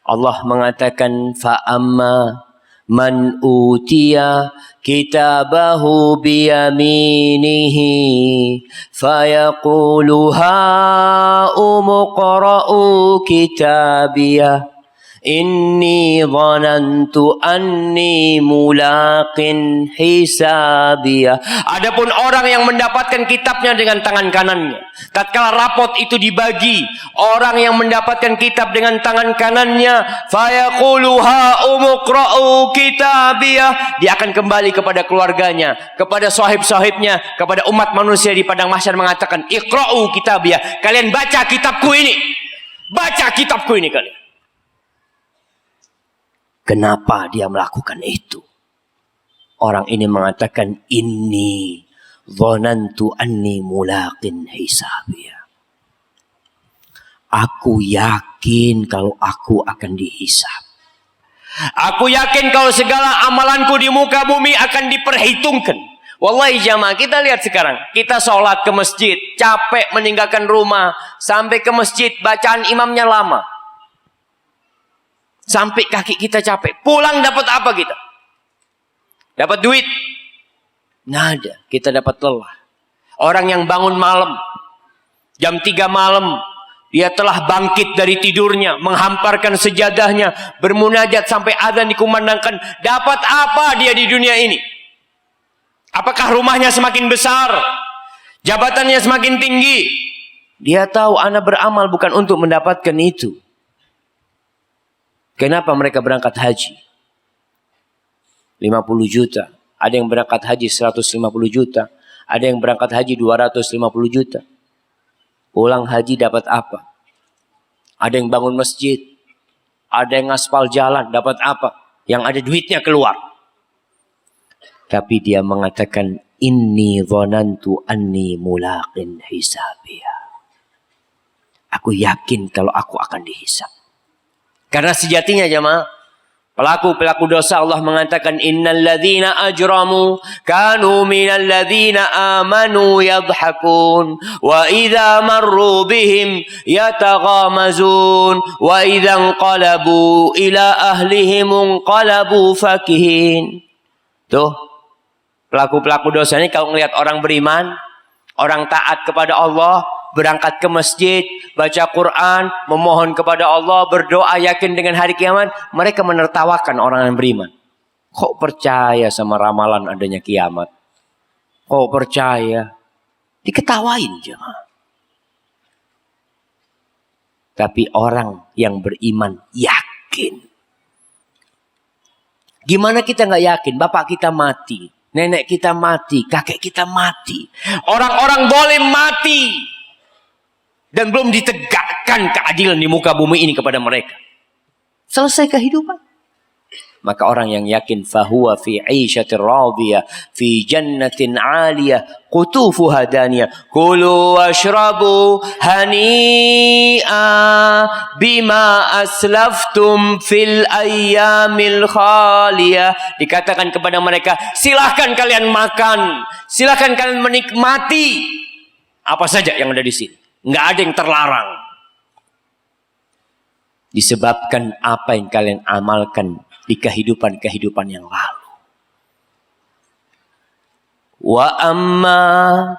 Allah mengatakan fa'amma man utiya kitabahu biyaminihi fayaqulu ha'umuqra'u kitabiyah inni dhanantu anni mulaqin hisabiyah. Adapun orang yang mendapatkan kitabnya dengan tangan kanannya, tatkala rapot itu dibagi, orang yang mendapatkan kitab dengan tangan kanannya, fayaqulu ha umqra'u kitabiyah, dia akan kembali kepada keluarganya, kepada sahib-sahibnya, kepada umat manusia di padang mahsyar mengatakan, iqra'u kitabiyah, kalian baca kitabku ini. Baca kitabku ini kalian. Kenapa dia melakukan itu? Orang ini mengatakan, inni dhanantu anni mulaqin hisabiyah. Aku yakin kalau aku akan dihisab. Aku yakin kalau segala amalanku di muka bumi akan diperhitungkan. Wallahi jamaah, kita lihat sekarang. Kita sholat ke masjid, capek meninggalkan rumah. Sampai ke masjid, bacaan imamnya lama. Sampai kaki kita capek. Pulang dapat apa kita? Dapat duit? Nggak ada. Kita dapat lelah. Orang yang bangun malam. Jam 3 malam. Dia telah bangkit dari tidurnya. Menghamparkan sejadahnya. Bermunajat sampai adzan dikumandangkan. Dapat apa dia di dunia ini? Apakah rumahnya semakin besar? Jabatannya semakin tinggi? Dia tahu anak beramal bukan untuk mendapatkan itu. Kenapa mereka berangkat haji? 50 juta. Ada yang berangkat haji 150 juta. Ada yang berangkat haji 250 juta. Pulang haji dapat apa? Ada yang bangun masjid. Ada yang ngaspal jalan. Dapat apa? Yang ada duitnya keluar. Tapi dia mengatakan, inni dhanantu anni mulaqin hisabiyah. Aku yakin kalau aku akan dihisab. Karena sejatinya jemaah, pelaku dosa Allah mengatakan, innal ladzina ajramu kanu minal ladzina amanu yadhhakun wa idza marru bihim yataghamazun wa idza inqalabu ila ahlihim inqalabu fakihin. Tuh, pelaku dosa ini kalau melihat orang beriman, orang taat kepada Allah, berangkat ke masjid, baca Quran, memohon kepada Allah, berdoa, yakin dengan hari kiamat, mereka menertawakan orang yang beriman. Kok percaya sama ramalan adanya kiamat? Kok percaya? Diketawain jemaah. Tapi orang yang beriman yakin. Gimana kita nggak yakin? Bapak kita mati, nenek kita mati, kakek kita mati, orang-orang zalim mati. Dan belum ditegakkan keadilan di muka bumi ini kepada mereka. Selesai kehidupan. Maka orang yang yakin fahuwa fi 'ishatir radiyah fi jannatin 'aliyah qutufuha daniyah kulu washrabu hani'a bima aslaftum fil ayyamil khaliyah. Dikatakan kepada mereka, silahkan kalian makan, silahkan kalian menikmati apa saja yang ada di sini. Nggak ada yang terlarang. Disebabkan apa yang kalian amalkan di kehidupan yang lalu. Wa amma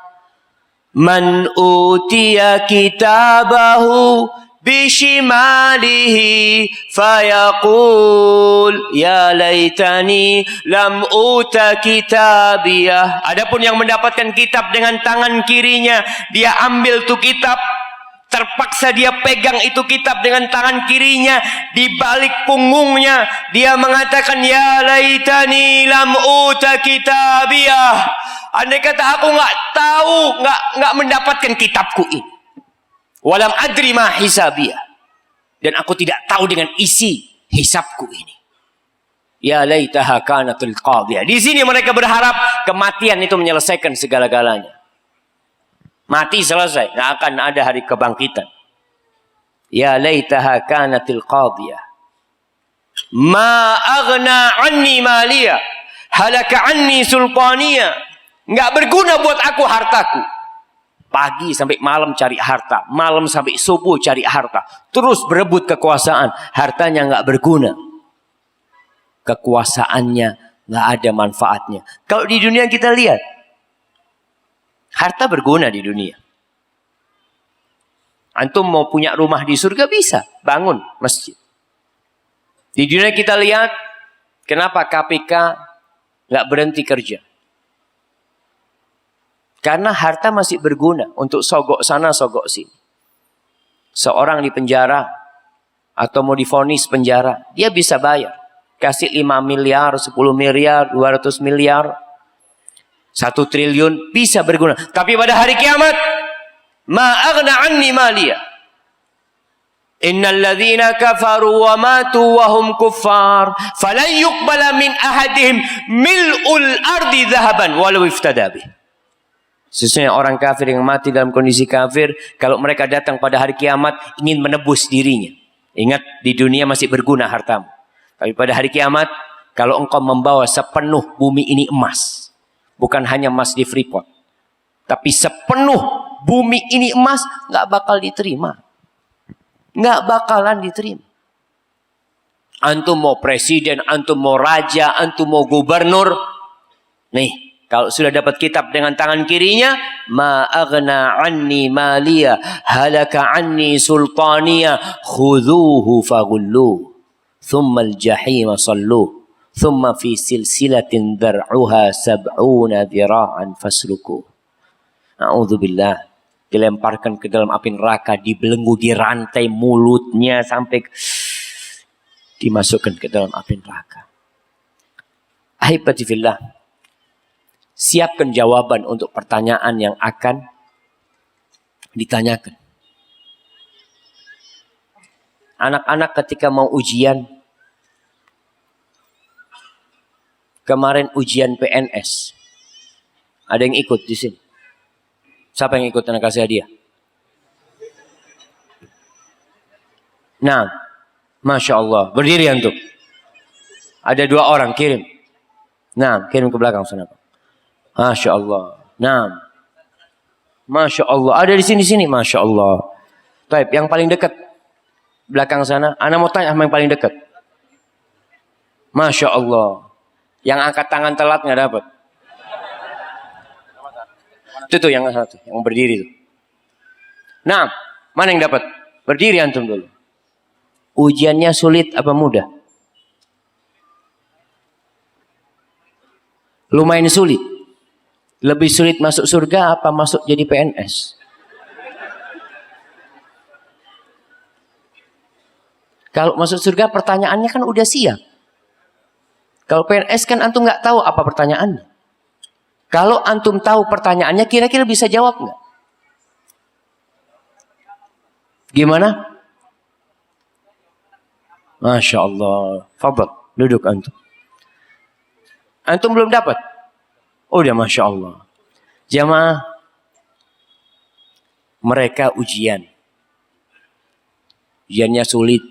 man utiya kitabahu bishimalihi fayaqul ya laitani lam uta kitabiyah. Adapun yang mendapatkan kitab dengan tangan kirinya, dia ambil tuh kitab, terpaksa dia pegang itu kitab dengan tangan kirinya, di balik punggungnya dia mengatakan ya laitani lam uta kitabiyah. Andai kata aku nggak tahu, nggak mendapatkan kitabku ini. Walam adri ma hisabiyah. Dan aku tidak tahu dengan isi hisabku ini. Ya laitaha kanatul qadiyah. Di sini mereka berharap kematian itu menyelesaikan segala-galanya. Mati selesai, nggak akan ada hari kebangkitan. Ya laitaha kanatul qadiyah. Ma aghna anni maliyah, halaka anni sultaniyah. Nggak berguna buat aku hartaku. Pagi sampai malam cari harta, malam sampai subuh cari harta, terus berebut kekuasaan, hartanya nggak berguna, kekuasaannya nggak ada manfaatnya. Kalau di dunia kita lihat, harta berguna di dunia. Antum mau punya rumah di surga bisa, bangun masjid. Di dunia kita lihat, kenapa KPK nggak berhenti kerja? Karena harta masih berguna untuk sogok sana, sogok sini. Seorang di penjara atau mau divonis penjara, dia bisa bayar. Kasih 5 miliar, 10 miliar, 200 miliar, 1 triliun, bisa berguna. Tapi pada hari kiamat, ma aghna anni maliyah. Innal ladzina kafaru wa matu wa hum kuffar, falan yuqbala min ahadihim mil'ul ardi dhahaban walau iftada bih. Sesungguhnya orang kafir yang mati dalam kondisi kafir, kalau mereka datang pada hari kiamat ingin menebus dirinya. Ingat, di dunia masih berguna hartamu. Tapi pada hari kiamat, kalau engkau membawa sepenuh bumi ini emas, bukan hanya emas di Freeport, tapi sepenuh bumi ini emas, nggak bakal diterima. Nggak bakalan diterima. Antum mau presiden, antum mau raja, antum mau gubernur. Nih, kalau sudah dapat kitab dengan tangan kirinya, ma aghna anni maliya, halaka anni sultaniya, khudhuhu faghulluh, thumma al-jahim salluh, Thumma fi silsilatin dar'uha sab'una dhira'an fasluku. A'udzubillah. Dilemparkan ke dalam api neraka, dibelenggu, dirantai mulutnya sampai dimasukkan ke dalam api neraka. Ahibati fillah, siapkan jawaban untuk pertanyaan yang akan ditanyakan. Anak-anak ketika mau ujian, kemarin ujian PNS, ada yang ikut di sini? Siapa yang ikut anak kasih hadiah? Nah, Masya Allah. Berdiri antum. Ada 2 orang, kirim. Nah, kirim ke belakang sana. Masya Allah. Nah, Masya Allah. Ada di sini. Masya Allah. Baik, yang paling dekat. Belakang sana. Ana mau tanya sama yang paling dekat. Masya Allah. Yang angkat tangan telat nggak dapat. Itu yang satu, yang berdiri itu. Nah, mana yang dapat? Berdiri antum dulu. Ujiannya sulit apa mudah? Lumayan sulit. Lebih sulit masuk surga apa masuk jadi PNS? Kalau masuk surga pertanyaannya kan udah siap. Kalau PNS kan antum nggak tahu apa pertanyaannya. Kalau antum tahu pertanyaannya, kira-kira bisa jawab nggak? Gimana? Masya Allah. Fadal, duduk antum. Antum belum dapat? Oh, udah Masya Allah. Jamaah, mereka ujian. Ujiannya sulit.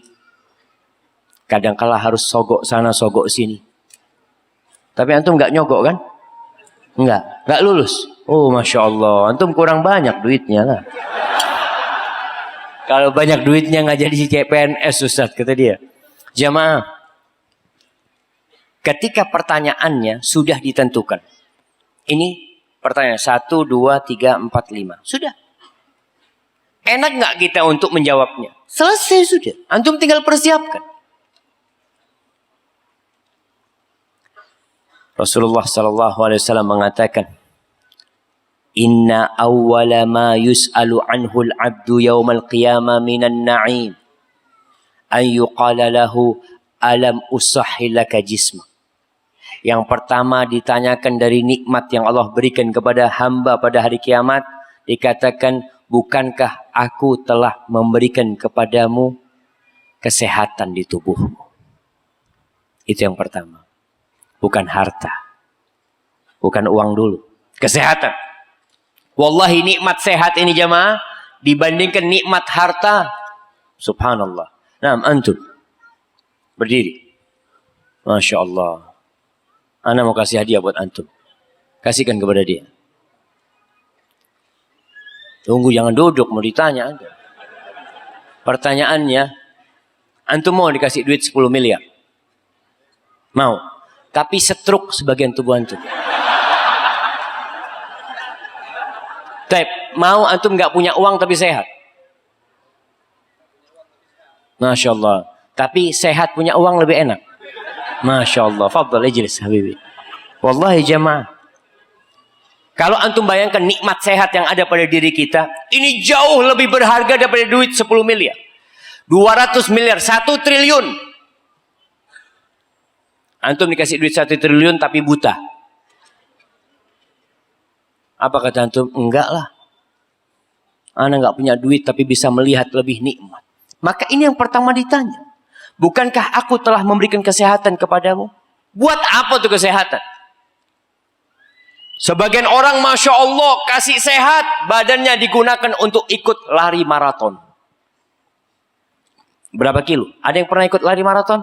Kadangkala harus sogok sana, sogok sini. Tapi antum nggak nyogok kan? Enggak lulus. Oh, Masya Allah. Antum kurang banyak duitnya lah. Kalau banyak duitnya nggak jadi CPNS, Ustaz, kata dia. Jamaah, ketika pertanyaannya sudah ditentukan. Ini pertanyaan 1, 2, 3, 4, 5. Sudah. Enak nggak kita untuk menjawabnya? Selesai sudah. Antum tinggal persiapkan. Rasulullah sallallahu alaihi wasallam mengatakan, "Inna awwala ma yus'alu anhu al-'abdu yawmal qiyamah minan na'im an yuqala lahu alam usahhil laka jisma." Yang pertama ditanyakan dari nikmat yang Allah berikan kepada hamba pada hari kiamat, dikatakan, "Bukankah aku telah memberikan kepadamu kesehatan di tubuhmu?" Itu yang pertama. Bukan harta. Bukan uang dulu. Kesehatan. Wallahi nikmat sehat ini jamaah, dibandingkan nikmat harta, subhanallah. Nah, antum. Berdiri. Masya Allah. Ana mau kasih hadiah buat antum. Kasihkan kepada dia. Tunggu, jangan duduk, mau ditanya anda. Pertanyaannya, antum mau dikasih duit 10 miliar? Mau. Tapi stroke sebagian tubuh antum. Mau antum nggak punya uang tapi sehat? Masya Allah. Tapi sehat punya uang lebih enak. Masya Allah. Fadal ijlis habibi. Wallahi jamaah. Kalau antum bayangkan nikmat sehat yang ada pada diri kita, ini jauh lebih berharga daripada duit 10 miliar. 200 miliar, 1 triliun. Antum dikasih duit 1 triliun tapi buta. Apa kata antum? Enggak lah. Ana enggak punya duit tapi bisa melihat lebih nikmat. Maka ini yang pertama ditanya. Bukankah aku telah memberikan kesehatan kepadamu? Buat apa tuh kesehatan? Sebagian orang Masya Allah kasih sehat, badannya digunakan untuk ikut lari maraton. Berapa kilo? Ada yang pernah ikut lari maraton?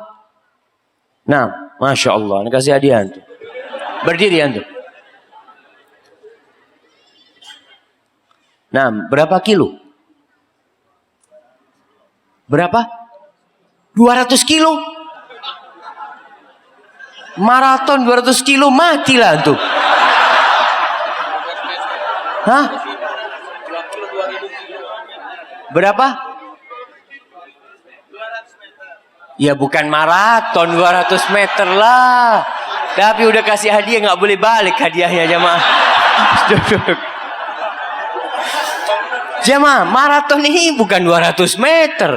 Nah, Masya Allah, ini kasih hadiah antum. Berdiri antum. Nah, berapa kilo? Berapa? 200 kilo. Maraton 200 kilo, matilah antum. Hah? Berapa? Ya bukan maraton 200 meter lah. Tapi udah kasih hadiah nggak boleh balik hadiahnya jamaah. Duduk. Jamaah, maraton ini bukan 200 meter.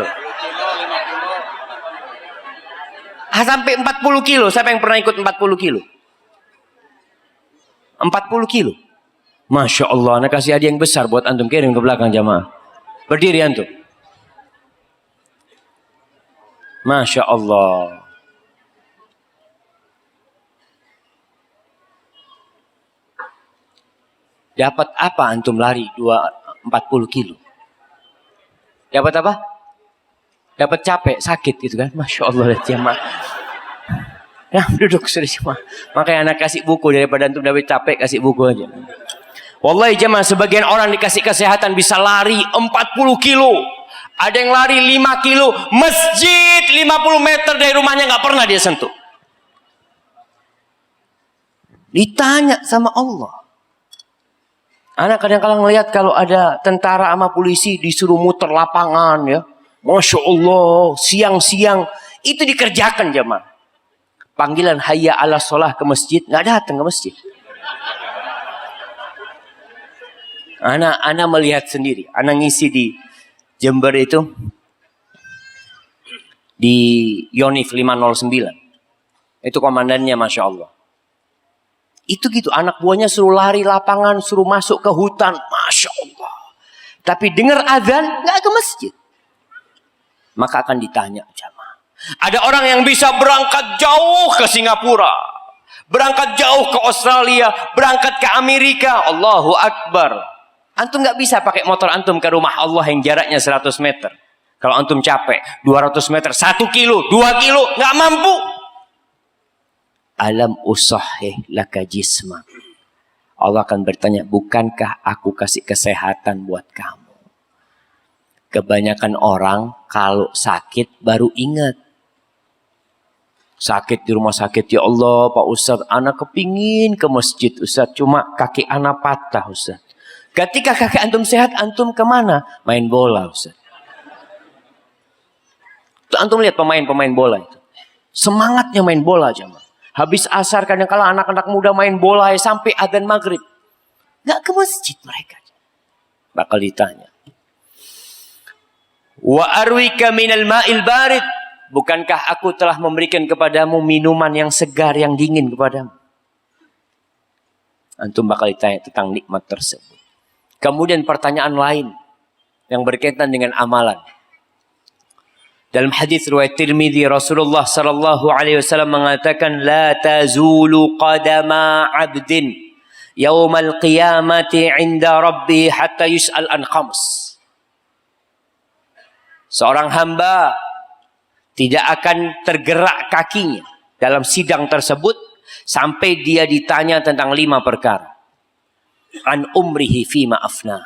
Sampai 40 kilo. Siapa yang pernah ikut 40 kilo? 40 kilo. Masya Allah, anak kasih hadiah yang besar buat antum. Kirim ke belakang jamaah. Berdiri antum. Masya Allah. Dapat apa antum lari 40 kilo? Dapat apa? Dapat capek, sakit gitu kan? Masya Allah, lihat jamaah. Nah, duduk sudah jamaah. Makanya anak kasih buku daripada antum dapat capek, kasih buku aja. Wallahi jamaah, sebagian orang dikasih kesehatan bisa lari 40 kilo. Ada yang lari 5 kilo. Masjid 50 meter dari rumahnya gak pernah dia sentuh. Ditanya sama Allah. Anak kadang-kadang ngelihat kalau ada tentara sama polisi disuruh muter lapangan ya. Masya Allah, siang-siang itu dikerjakan jamaah. Panggilan hayya ala sholah ke masjid, nggak datang ke masjid. Anak melihat sendiri. Anak ngisi di Jember itu di Yonif 509. Itu komandannya Masya Allah. Itu gitu, anak buahnya suruh lari lapangan, suruh masuk ke hutan. Masya Allah. Tapi dengar azan, nggak ke masjid. Maka akan ditanya jamaah. Ada orang yang bisa berangkat jauh ke Singapura. Berangkat jauh ke Australia. Berangkat ke Amerika. Allahu Akbar. Antum nggak bisa pakai motor antum ke rumah Allah yang jaraknya 100 meter. Kalau antum capek, 200 meter, 1 kilo, 2 kilo, nggak mampu. Alam usahih laka jisma. Allah akan bertanya, bukankah aku kasih kesehatan buat kamu? Kebanyakan orang kalau sakit baru ingat. Sakit di rumah sakit, ya Allah Pak Ustadz, anak kepingin ke masjid Ustadz, cuma kaki anak patah Ustadz. Ketika kaki antum sehat, antum kemana? Main bola Ustadz. Tuh, antum lihat pemain-pemain bola itu. Semangatnya main bola jamaah. Habis asar kadang-kala anak-anak muda main bola sampai adzan maghrib. Gak ke masjid mereka. Bakal ditanya. Wa arwika minal ma'il barid. Bukankah aku telah memberikan kepadamu minuman yang segar, yang dingin kepadamu? Antum bakal ditanya tentang nikmat tersebut. Kemudian pertanyaan lain yang berkaitan dengan amalan. Dalam hadis riwayat Tirmidzi, Rasulullah sallallahu alaihi wasallam mengatakan, la tazulu qadama 'abdin yaumal qiyamati 'inda rabbi hatta yus'al an khams. Seorang hamba tidak akan tergerak kakinya dalam sidang tersebut sampai dia ditanya tentang 5 perkara. An umrihi fima afna.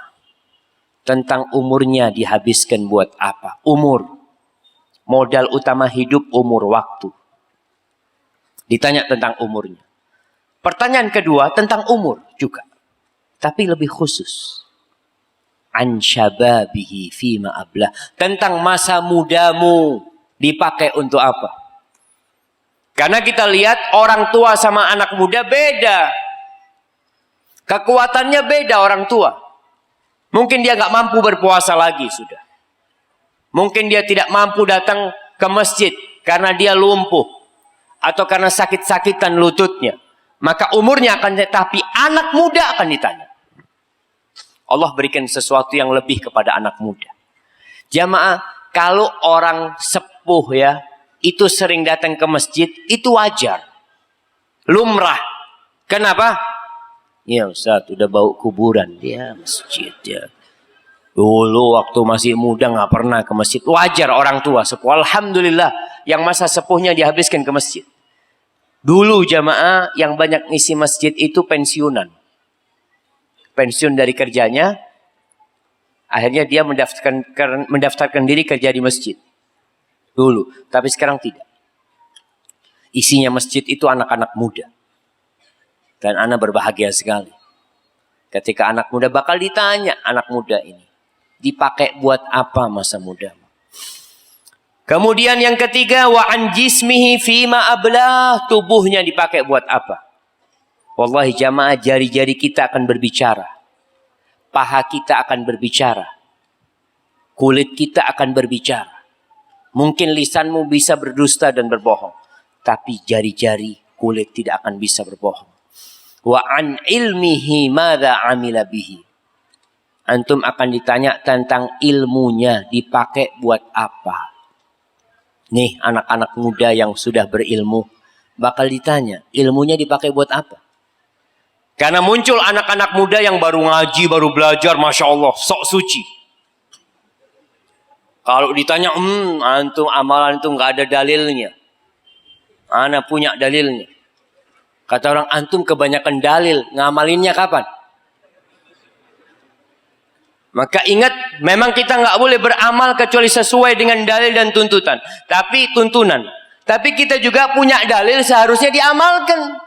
Tentang umurnya dihabiskan buat apa? Umur. Modal utama hidup umur, waktu. Ditanya tentang umurnya. Pertanyaan kedua tentang umur juga. Tapi lebih khusus. An syababihi fima ablah. Tentang masa mudamu dipakai untuk apa? Karena kita lihat orang tua sama anak muda beda. Kekuatannya beda orang tua. Mungkin dia gak mampu berpuasa lagi sudah. Mungkin dia tidak mampu datang ke masjid karena dia lumpuh. Atau karena sakit-sakitan lututnya. Maka umurnya akan, tapi anak muda akan ditanya. Allah berikan sesuatu yang lebih kepada anak muda. Jamaah, kalau orang sepuh ya, itu sering datang ke masjid, itu wajar. Lumrah. Kenapa? Ya Ustaz, udah bau kuburan. Dia masjid ya. Dulu waktu masih muda gak pernah ke masjid. Wajar orang tua sepuh. Alhamdulillah yang masa sepuhnya dihabiskan ke masjid. Dulu jamaah yang banyak ngisi masjid itu pensiunan. Pensiun dari kerjanya. Akhirnya dia mendaftarkan diri kerja di masjid. Dulu. Tapi sekarang tidak. Isinya masjid itu anak-anak muda. Dan anak berbahagia sekali. Ketika anak muda bakal ditanya anak muda ini. Dipakai buat apa masa muda? Kemudian yang ketiga, wa an jismihi fima ablah, tubuhnya dipakai buat apa? Wallahi jamaah, jari-jari kita akan berbicara. Paha kita akan berbicara. Kulit kita akan berbicara. Mungkin lisanmu bisa berdusta dan berbohong, tapi jari-jari kulit tidak akan bisa berbohong. Wa an ilmihi madza amila bihi. Antum akan ditanya tentang ilmunya dipakai buat apa. Nih anak-anak muda yang sudah berilmu bakal ditanya ilmunya dipakai buat apa. Karena muncul anak-anak muda yang baru ngaji, baru belajar, Masya Allah, sok suci. Kalau ditanya, antum amalan itu nggak ada dalilnya. Ana punya dalilnya. Kata orang, antum kebanyakan dalil, ngamalinnya kapan? Maka ingat, memang kita nggak boleh beramal kecuali sesuai dengan dalil dan tuntutan. Tapi tuntunan. Tapi kita juga punya dalil seharusnya diamalkan.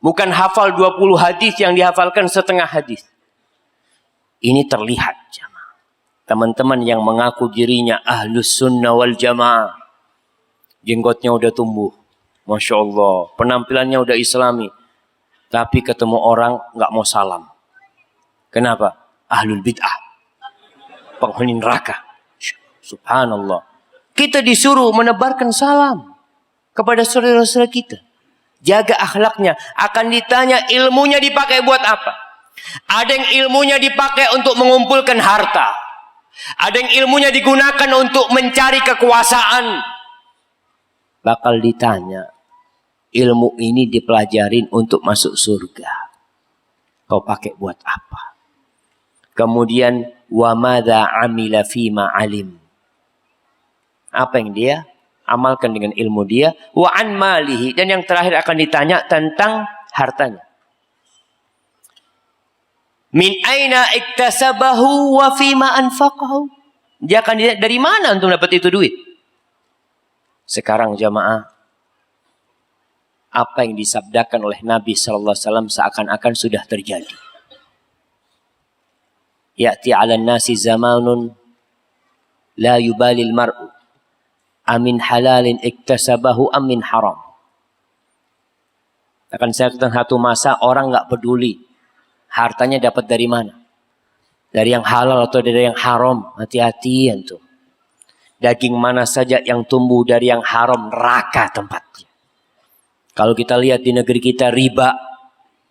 Bukan hafal 20 hadis yang dihafalkan setengah hadis. Ini terlihat. Teman-teman yang mengaku dirinya ahlus sunnah wal jamaah. Jenggotnya udah tumbuh. Masya Allah. Penampilannya udah islami. Tapi ketemu orang nggak mau salam. Kenapa? Ahlul bid'ah, penghuni neraka. Subhanallah. Kita disuruh menebarkan salam kepada saudara-saudara kita. Jaga akhlaknya. Akan ditanya ilmunya dipakai buat apa? Ada yang ilmunya dipakai untuk mengumpulkan harta. Ada yang ilmunya digunakan untuk mencari kekuasaan. Bakal ditanya, ilmu ini dipelajarin untuk masuk surga. Kau pakai buat apa? Kemudian wa madza amila fima alim. Apa yang dia amalkan dengan ilmu dia, wa an malihi, dan yang terakhir akan ditanya tentang hartanya. Min aina iktasabahu wa fima anfaqahu. Dia akan ditanya dari mana antum dapat itu duit? Sekarang jamaah, apa yang disabdakan oleh Nabi sallallahu alaihi wasallam seakan-akan sudah terjadi. Ya'ti 'alan nasi zamanun la yubalil mar'u amin halalin iktasabahu amin haram. Akan saya katakan satu masa orang enggak peduli hartanya dapat dari mana. Dari yang halal atau dari yang haram. Hati-hati antum. Daging mana saja yang tumbuh dari yang haram, neraka tempatnya. Kalau kita lihat di negeri kita riba,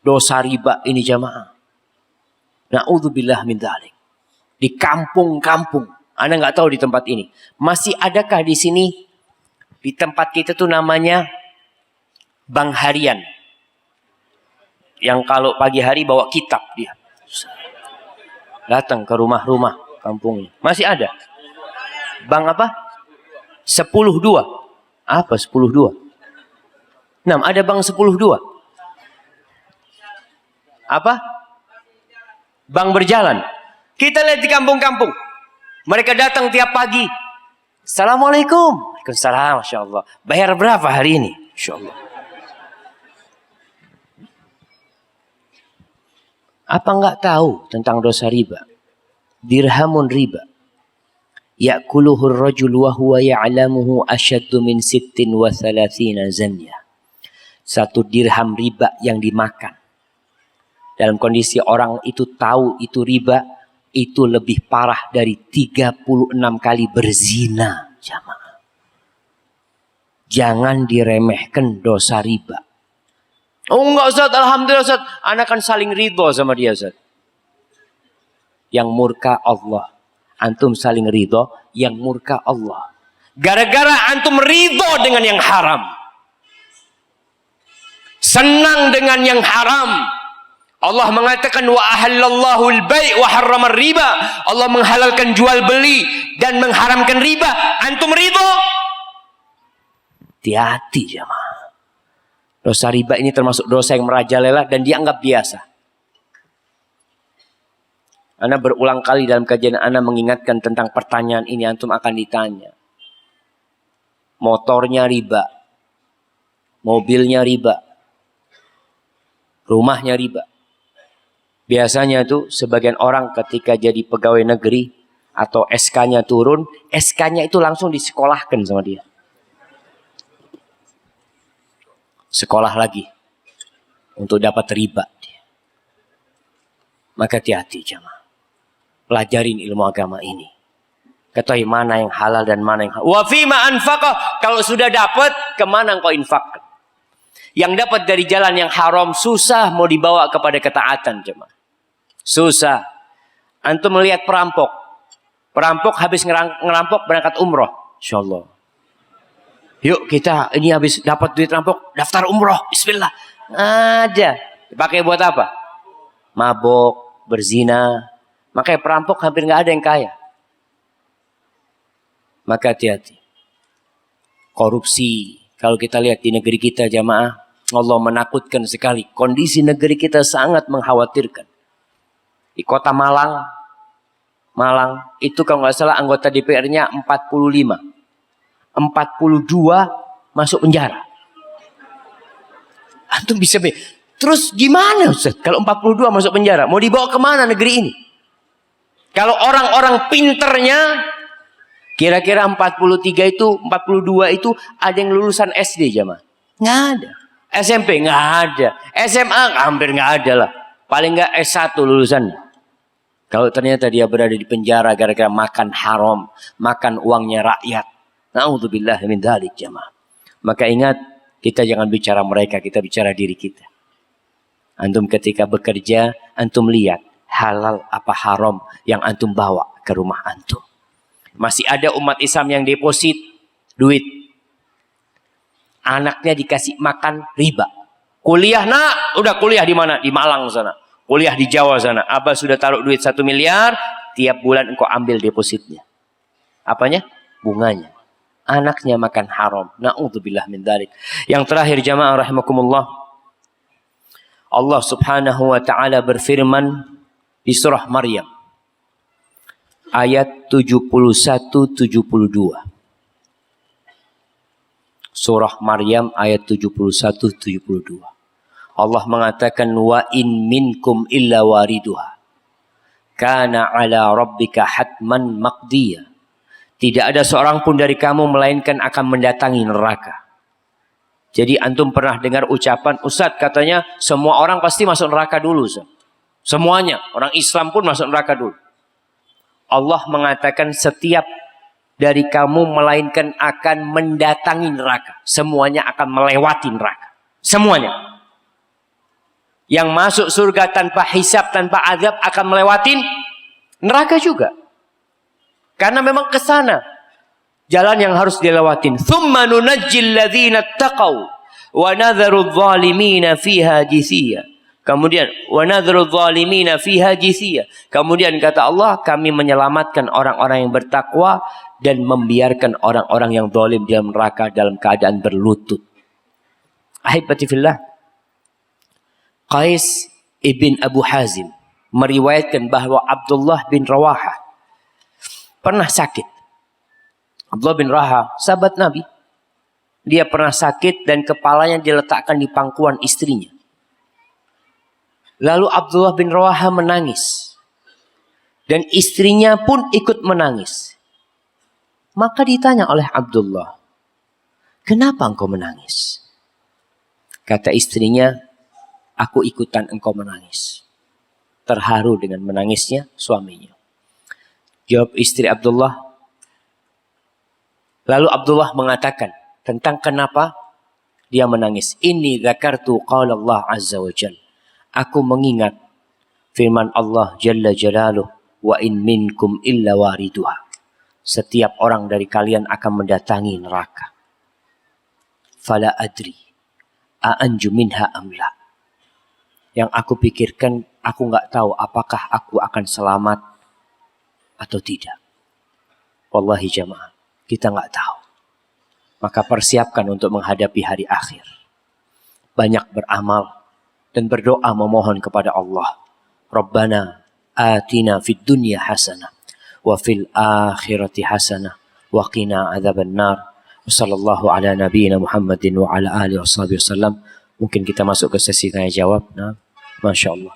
dosa riba ini jamaah. Na'udzubillah min dzalik. Di kampung-kampung, Anda nggak tahu di tempat ini. Masih adakah di sini, di tempat kita tuh namanya Bank Harian. Yang kalau pagi hari bawa kitab dia. Datang ke rumah-rumah kampungnya. Masih ada? Bank apa? 10-2. Apa 10-2? Nah, ada bank 10-2. Apa? Bank berjalan. Kita lihat di kampung-kampung. Mereka datang tiap pagi. Assalamualaikum. Waalaikumsalam. Masya Allah. Bayar berapa hari ini? Masya Allah. Apa enggak tahu tentang dosa riba? Dirhamun riba. Ya'kuluhur rajul wa huwa ya'lamuhu asyaddu min 36 zanya. Satu dirham riba yang dimakan. Dalam kondisi orang itu tahu itu riba, itu lebih parah dari 36 kali berzina. Jamaah. Jangan diremehkan dosa riba. Oh enggak Ustaz, alhamdulillah Ustaz. Anak kan saling ridho sama dia Ustaz. Yang murka Allah. Antum saling ridho, yang murka Allah. Gara-gara antum ridho dengan yang haram. Senang dengan yang haram. Allah mengatakan wa ahallallahu al-bai' wa harrama riba. Allah menghalalkan jual beli dan mengharamkan riba. Antum ridho? Hati-hati jemaah. Dosa riba ini termasuk dosa yang merajalela dan dianggap biasa. Ana berulang kali dalam kajian ana mengingatkan tentang pertanyaan ini, antum akan ditanya. Motornya riba. Mobilnya riba. Rumahnya riba. Biasanya tuh sebagian orang ketika jadi pegawai negeri atau SK-nya turun, SK-nya itu langsung disekolahkan sama dia. Sekolah lagi untuk dapat riba dia. Maka hati-hati jamaah. Pelajarin ilmu agama ini. Ketahui mana yang halal dan mana yang haram. Wa fima anfaqah, kalau sudah dapat kemana engkau infakkan? Yang dapat dari jalan yang haram susah mau dibawa kepada ketaatan jemaah. Susah. Antum melihat perampok. Perampok habis ngerampok berangkat umroh. Insyaallah. Yuk kita ini habis dapat duit rampok, daftar umroh. Bismillah. Ada. Dipakai buat apa? Mabok, berzina. Makanya perampok hampir nggak ada yang kaya. Maka hati-hati. Korupsi. Kalau kita lihat di negeri kita jamaah, Allah menakutkan sekali. Kondisi negeri kita sangat mengkhawatirkan. Di kota Malang itu kalau nggak salah anggota DPR-nya 45. 42 masuk penjara. Antum bisa terus gimana Ustaz? Kalau 42 masuk penjara, mau dibawa kemana negeri ini? Kalau orang-orang pinternya, kira-kira 43 itu, 42 itu ada yang lulusan SD jamaah? Nggak ada. SMP nggak ada. SMA hampir nggak ada lah. Paling nggak S1 lulusan. Kalau ternyata dia berada di penjara gara-gara makan haram, makan uangnya rakyat. Na'udzubillah min dzalik jamaah. Maka ingat, kita jangan bicara mereka, kita bicara diri kita. Antum ketika bekerja, antum lihat halal apa haram yang antum bawa ke rumah antum. Masih ada umat Islam yang deposit duit. Anaknya dikasih makan riba. Kuliah nak, udah kuliah di mana? Di Malang sana. Kuliah di Jawa sana. Abah sudah taruh duit 1 miliar, tiap bulan engkau ambil depositnya. Apanya? Bunganya. Anaknya makan haram. Na'udzubillah min dzalik. Yang terakhir jamaah rahimakumullah. Allah Subhanahu wa taala berfirman di surah Maryam ayat 71-72. Surah Maryam ayat 71-72. Allah mengatakan wa in minkum illa wariduha kana ala rabbika hatman maqdiyah. Tidak ada seorang pun dari kamu melainkan akan mendatangi neraka. Jadi antum pernah dengar ucapan, Ustaz katanya semua orang pasti masuk neraka dulu. Ustaz. Semuanya, orang Islam pun masuk neraka dulu. Allah mengatakan setiap dari kamu melainkan akan mendatangi neraka. Semuanya akan melewati neraka. Semuanya. Yang masuk surga tanpa hisab, tanpa azab akan melewati neraka juga. Karena memang ke sana jalan yang harus dilewatin. Tsumma nunajjil ladzina taqaw wa nadharu adh-dhalimina fiha jithiya. Kemudian wa nadharu adh-dhalimina fiha jithiya. Kemudian kata Allah, kami menyelamatkan orang-orang yang bertakwa dan membiarkan orang-orang yang zalim di dalam neraka dalam keadaan berlutut. Ahibati fillah. Qais ibn Abu Hazim meriwayatkan bahwa Abdullah bin Rawahah pernah sakit. Abdullah bin Raha, sahabat Nabi. Dia pernah sakit dan kepalanya diletakkan di pangkuan istrinya. Lalu Abdullah bin Rawaha menangis. Dan istrinya pun ikut menangis. Maka ditanya oleh Abdullah, kenapa engkau menangis? Kata istrinya, aku ikutan engkau menangis. Terharu dengan menangisnya suaminya. Jawab istri Abdullah. Lalu Abdullah mengatakan tentang kenapa dia menangis. Inni dzakartu qaula Allah azza wa jalla. Aku mengingat firman Allah jalla jalaluh, wa in minkum illa wariduha. Setiap orang dari kalian akan mendatangi neraka. Fala adri a anju minha amla. Yang aku pikirkan, aku enggak tahu apakah aku akan selamat atau tidak. Wallahi jamaah, kita nggak tahu. Maka persiapkan untuk menghadapi hari akhir. Banyak beramal dan berdoa memohon kepada Allah. Rabbana atina fid dunya hasanah wa fil akhirati hasanah wa qina adzaban nar. Wassallallahu ala nabiyyina Muhammadin wa ala alihi wasallam. Mungkin kita masuk ke sesi tanya jawab. Nah, Masya Allah.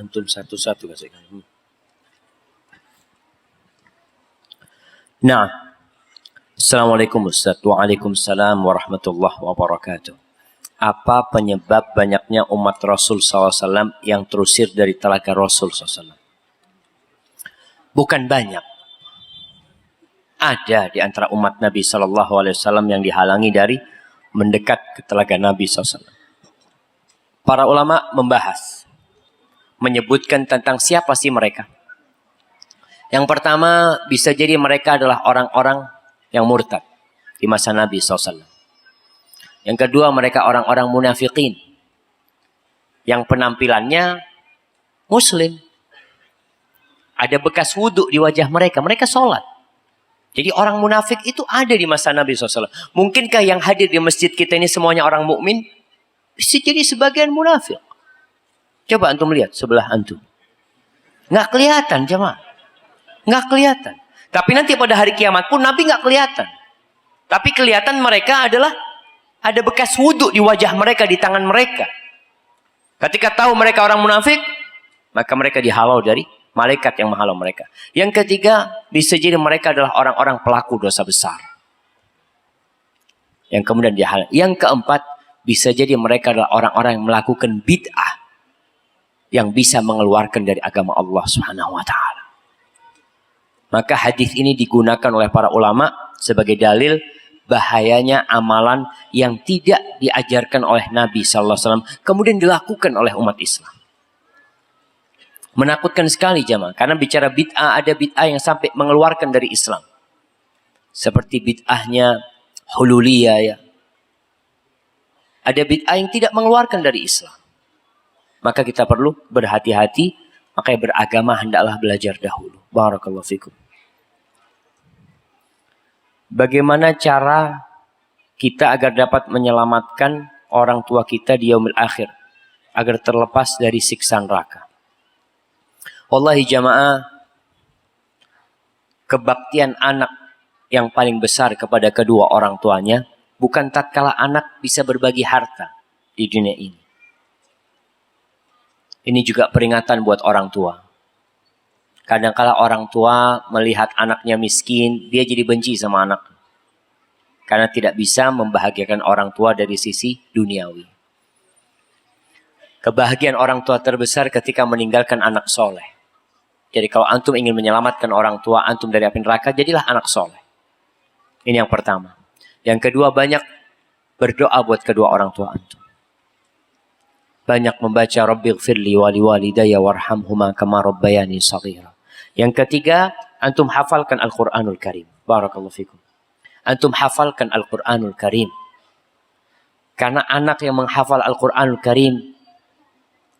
Antum satu-satu kasih. Nah, Assalamualaikum Ustaz. Waalaikumsalam warahmatullahi wabarakatuh. Apa penyebab banyaknya umat Rasul SAW yang terusir dari telaga Rasul SAW? Bukan banyak. Ada di antara umat Nabi SAW yang dihalangi dari mendekat ke telaga Nabi SAW. Para ulama membahas, menyebutkan tentang siapa sih mereka. Yang pertama, bisa jadi mereka adalah orang-orang yang murtad di masa Nabi SAW. Yang kedua, mereka orang-orang munafikin yang penampilannya muslim. Ada bekas wudhu di wajah mereka. Mereka sholat. Jadi orang munafik itu ada di masa Nabi SAW. Mungkinkah yang hadir di masjid kita ini semuanya orang mukmin? Bisa jadi sebagian munafik. Coba antum lihat sebelah antum. Nggak kelihatan jemaah. Nggak kelihatan. Tapi nanti pada hari kiamat pun Nabi nggak kelihatan. Tapi kelihatan mereka adalah ada bekas wudhu di wajah mereka, di tangan mereka. Ketika tahu mereka orang munafik, maka mereka dihalau dari malaikat yang menghalau mereka. Yang ketiga, bisa jadi mereka adalah orang-orang pelaku dosa besar. Yang kemudian dihalau. Yang keempat, bisa jadi mereka adalah orang-orang yang melakukan bid'ah yang bisa mengeluarkan dari agama Allah Subhanahu wa taala. Maka hadis ini digunakan oleh para ulama sebagai dalil bahayanya amalan yang tidak diajarkan oleh Nabi SAW kemudian dilakukan oleh umat Islam. Menakutkan sekali jamaah, karena bicara bid'ah, ada bid'ah yang sampai mengeluarkan dari Islam. Seperti bid'ahnya hululiyah ya. Ada bid'ah yang tidak mengeluarkan dari Islam. Maka kita perlu berhati-hati, makanya beragama hendaklah belajar dahulu. Barakallahu fikum. Bagaimana cara kita agar dapat menyelamatkan orang tua kita di yaumil akhir agar terlepas dari siksa neraka? Wallahi jamaah, kebaktian anak yang paling besar kepada kedua orang tuanya bukan tatkala anak bisa berbagi harta di dunia ini. Ini juga peringatan buat orang tua. Kadang-kala orang tua melihat anaknya miskin, dia jadi benci sama anak. Karena tidak bisa membahagiakan orang tua dari sisi duniawi. Kebahagiaan orang tua terbesar ketika meninggalkan anak soleh. Jadi kalau antum ingin menyelamatkan orang tua antum dari api neraka, jadilah anak soleh. Ini yang pertama. Yang kedua, banyak berdoa buat kedua orang tua antum. Banyak membaca Rabbighfirli wa liwalidayya warhamhuma kama rabbayani shaghira. Yang ketiga, antum hafalkan Al-Quranul Karim. Barakallahu fikum. Antum hafalkan Al-Quranul Karim. Karena anak yang menghafal Al-Quranul Karim,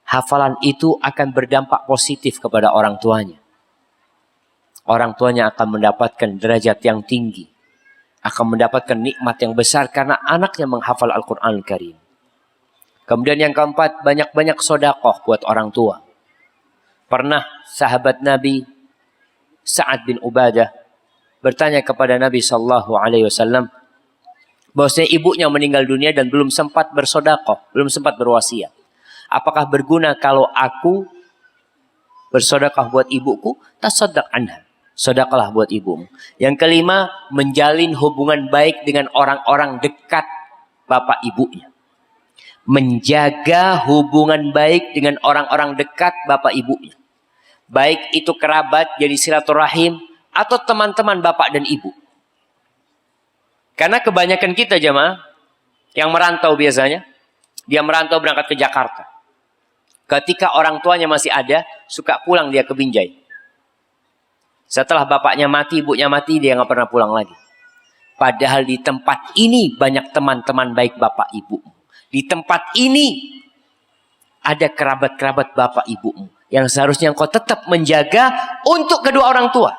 hafalan itu akan berdampak positif kepada orang tuanya. Orang tuanya akan mendapatkan derajat yang tinggi. Akan mendapatkan nikmat yang besar karena anaknya menghafal Al-Quranul Karim. Kemudian yang keempat, banyak-banyak sedekah buat orang tua. Pernah sahabat Nabi Sa'ad bin Ubadah bertanya kepada Nabi SAW bahwasanya ibunya meninggal dunia dan belum sempat bersedekah, belum sempat berwasiat. Apakah berguna kalau aku bersedekah buat ibuku? Tasaddaq anha. Sedekahlah buat ibumu. Yang kelima, menjalin hubungan baik dengan orang-orang dekat bapak ibunya. Menjaga hubungan baik dengan orang-orang dekat bapak ibunya. Baik itu kerabat jadi silaturahim atau teman-teman bapak dan ibu. Karena kebanyakan kita jemaah yang merantau biasanya, dia merantau berangkat ke Jakarta. Ketika orang tuanya masih ada, suka pulang dia ke Binjai. Setelah bapaknya mati, ibunya mati, dia nggak pernah pulang lagi. Padahal di tempat ini banyak teman-teman baik bapak ibumu. Di tempat ini ada kerabat-kerabat bapak ibumu yang seharusnya engkau tetap menjaga untuk kedua orang tua.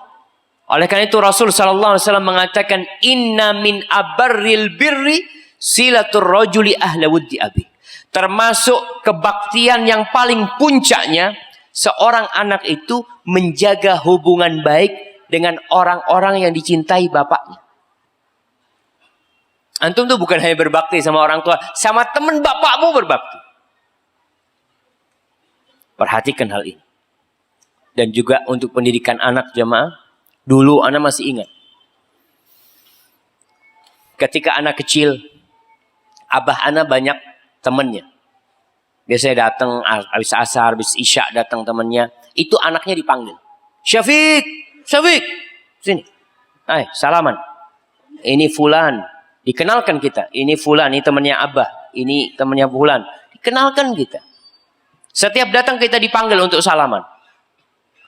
Oleh karena itu Rasul SAW mengatakan, Inna min abarril birri silatur rajuli ahla wuddi abi. Termasuk kebaktian yang paling puncaknya, seorang anak itu menjaga hubungan baik dengan orang-orang yang dicintai bapaknya. Antum tuh bukan hanya berbakti sama orang tua, sama teman bapakmu berbakti. Perhatikan hal ini. Dan juga untuk pendidikan anak jamaah. Dulu anak masih ingat. Ketika anak kecil, abah anak banyak temannya. Biasanya datang habis asar, habis isya datang temannya. Itu anaknya dipanggil. Syafiq, Syafiq, sini. Hai, salaman. Ini fulan. Dikenalkan kita. Ini fulan, ini temannya abah. Ini temannya fulan. Dikenalkan kita. Setiap datang kita dipanggil untuk salaman.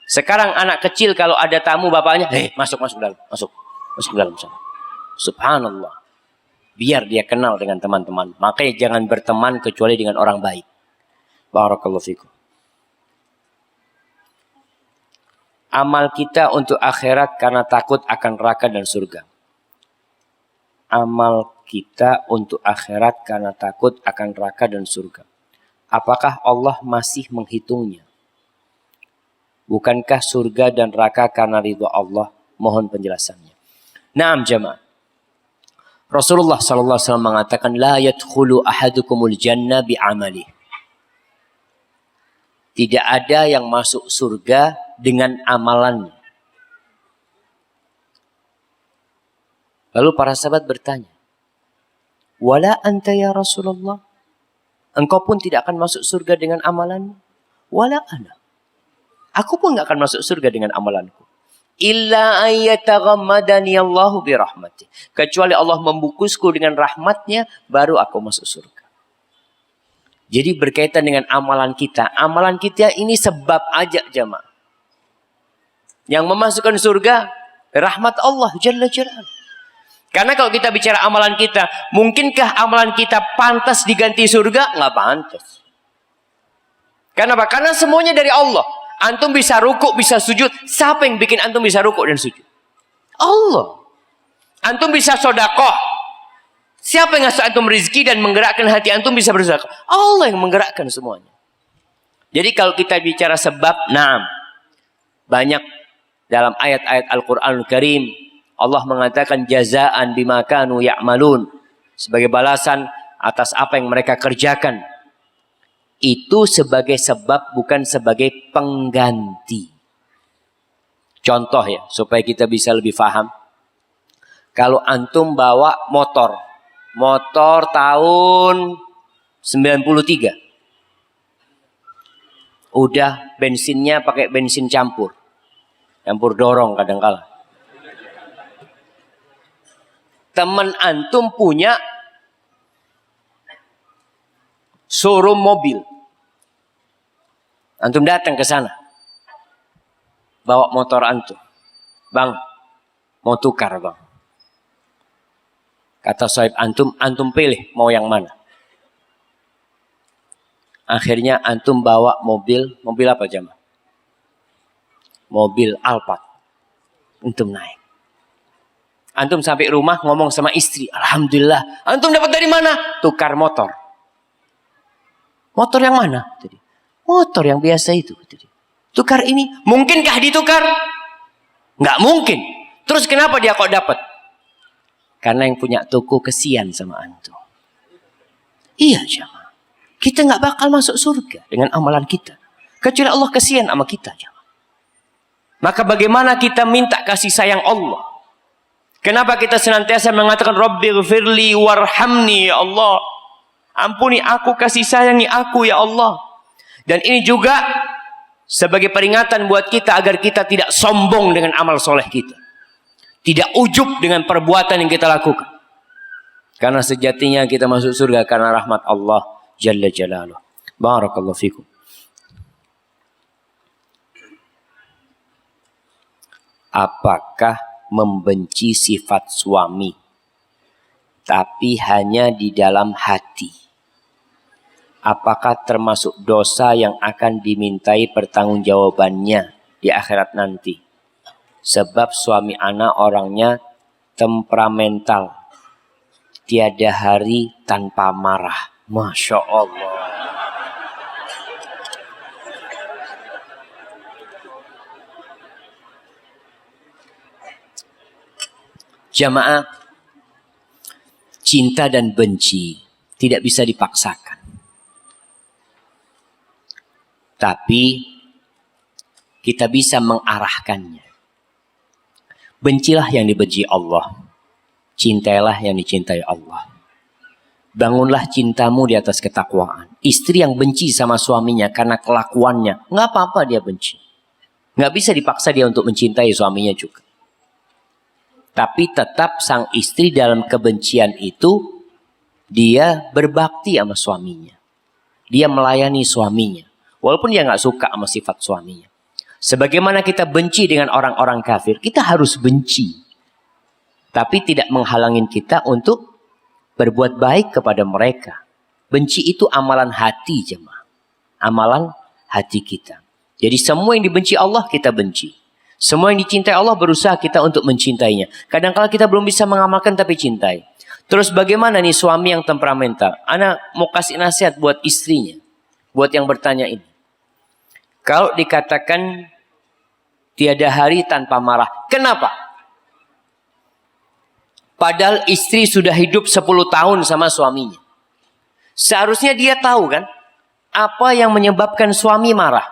Sekarang anak kecil kalau ada tamu bapaknya, masuk dalam, masuk ke dalam sana. Subhanallah. Biar dia kenal dengan teman-teman. Makanya jangan berteman kecuali dengan orang baik. Barakallahu fikum. Amal kita untuk akhirat karena takut akan neraka dan surga. Amal kita untuk akhirat karena takut akan neraka dan surga. Apakah Allah masih menghitungnya? Bukankah surga dan neraka karena ridha Allah? Mohon penjelasannya. Naam jamaah. Rasulullah sallallahu alaihi wasallam mengatakan la yadkhulu ahadukumul jannah bi'amali. Tidak ada yang masuk surga dengan amalannya. Lalu para sahabat bertanya, "Wala anta ya Rasulullah? Engkau pun tidak akan masuk surga dengan amalanmu?" "Wala ana." Aku pun enggak akan masuk surga dengan amalanku. Illa ayyataghammadani Allahu birahmatih. Kecuali Allah membungkusku dengan rahmatnya, baru aku masuk surga. Jadi berkaitan dengan amalan kita. Amalan kita ini sebab aja jamaah. Yang memasukkan surga, rahmat Allah Jalla Jalaluhu. Karena kalau kita bicara amalan kita, mungkinkah amalan kita pantas diganti surga? Nggak pantas. Kenapa? Karena semuanya dari Allah. Antum bisa rukuk, bisa sujud. Siapa yang bikin antum bisa rukuk dan sujud? Allah. Antum bisa sodakoh. Siapa yang ngasih antum rizki dan menggerakkan hati antum bisa bersedekah? Allah yang menggerakkan semuanya. Jadi kalau kita bicara sebab, naam. Banyak dalam ayat-ayat Al-Quranul Karim. Allah mengatakan jazaan bima kanu ya'malun. Sebagai balasan atas apa yang mereka kerjakan. Itu sebagai sebab bukan sebagai pengganti. Contoh ya, supaya kita bisa lebih paham. Kalau antum bawa motor tahun 93. Udah bensinnya pakai bensin campur dorong kadang-kala. Teman antum punya showroom mobil. Antum datang ke sana. Bawa motor antum. Bang, mau tukar bang. Kata sahib antum pilih mau yang mana. Akhirnya antum bawa mobil apa jamaah? Mobil Alphard. Antum naik. Antum sampai rumah ngomong sama istri. Alhamdulillah. Antum dapat dari mana? Tukar motor. Motor yang mana? Motor yang biasa itu. Tukar ini. Mungkinkah ditukar? Nggak mungkin. Terus kenapa dia kok dapat? Karena yang punya toko kesian sama antum. Iya jamaah. Kita nggak bakal masuk surga dengan amalan kita. Kecuali Allah kesian sama kita jamaah. Maka bagaimana kita minta kasih sayang Allah? Kenapa kita senantiasa mengatakan Rabbighfirli warhamni ya Allah. Ampuni aku, kasih sayangi aku ya Allah. Dan ini juga sebagai peringatan buat kita agar kita tidak sombong dengan amal soleh kita. Tidak ujub dengan perbuatan yang kita lakukan. Karena sejatinya kita masuk surga karena rahmat Allah Jalla Jalaluhu. Barakallahu fikum. Apakah membenci sifat suami tapi hanya di dalam hati? Apakah termasuk dosa yang akan dimintai pertanggungjawabannya di akhirat nanti? Sebab suami anak orangnya temperamental. Tiada hari tanpa marah. Masya Allah. Jamaah, cinta dan benci tidak bisa dipaksakan. Tapi kita bisa mengarahkannya. Bencilah yang dibenci Allah. Cintailah yang dicintai Allah. Bangunlah cintamu di atas ketakwaan. Istri yang benci sama suaminya karena kelakuannya, nggak apa-apa dia benci. Nggak bisa dipaksa dia untuk mencintai suaminya juga. Tapi tetap sang istri dalam kebencian itu, dia berbakti sama suaminya. Dia melayani suaminya. Walaupun dia nggak suka sama sifat suaminya. Sebagaimana kita benci dengan orang-orang kafir, kita harus benci. Tapi tidak menghalangin kita untuk berbuat baik kepada mereka. Benci itu amalan hati, jemaah. Amalan hati kita. Jadi semua yang dibenci Allah kita benci. Semua yang dicintai Allah berusaha kita untuk mencintainya. Kadang-kala kita belum bisa mengamalkan tapi cintai. Terus bagaimana nih suami yang temperamental? Ana mau kasih nasihat buat istrinya. Buat yang bertanya ini. Kalau dikatakan tiada hari tanpa marah. Kenapa? Padahal istri sudah hidup 10 tahun sama suaminya. Seharusnya dia tahu kan, apa yang menyebabkan suami marah.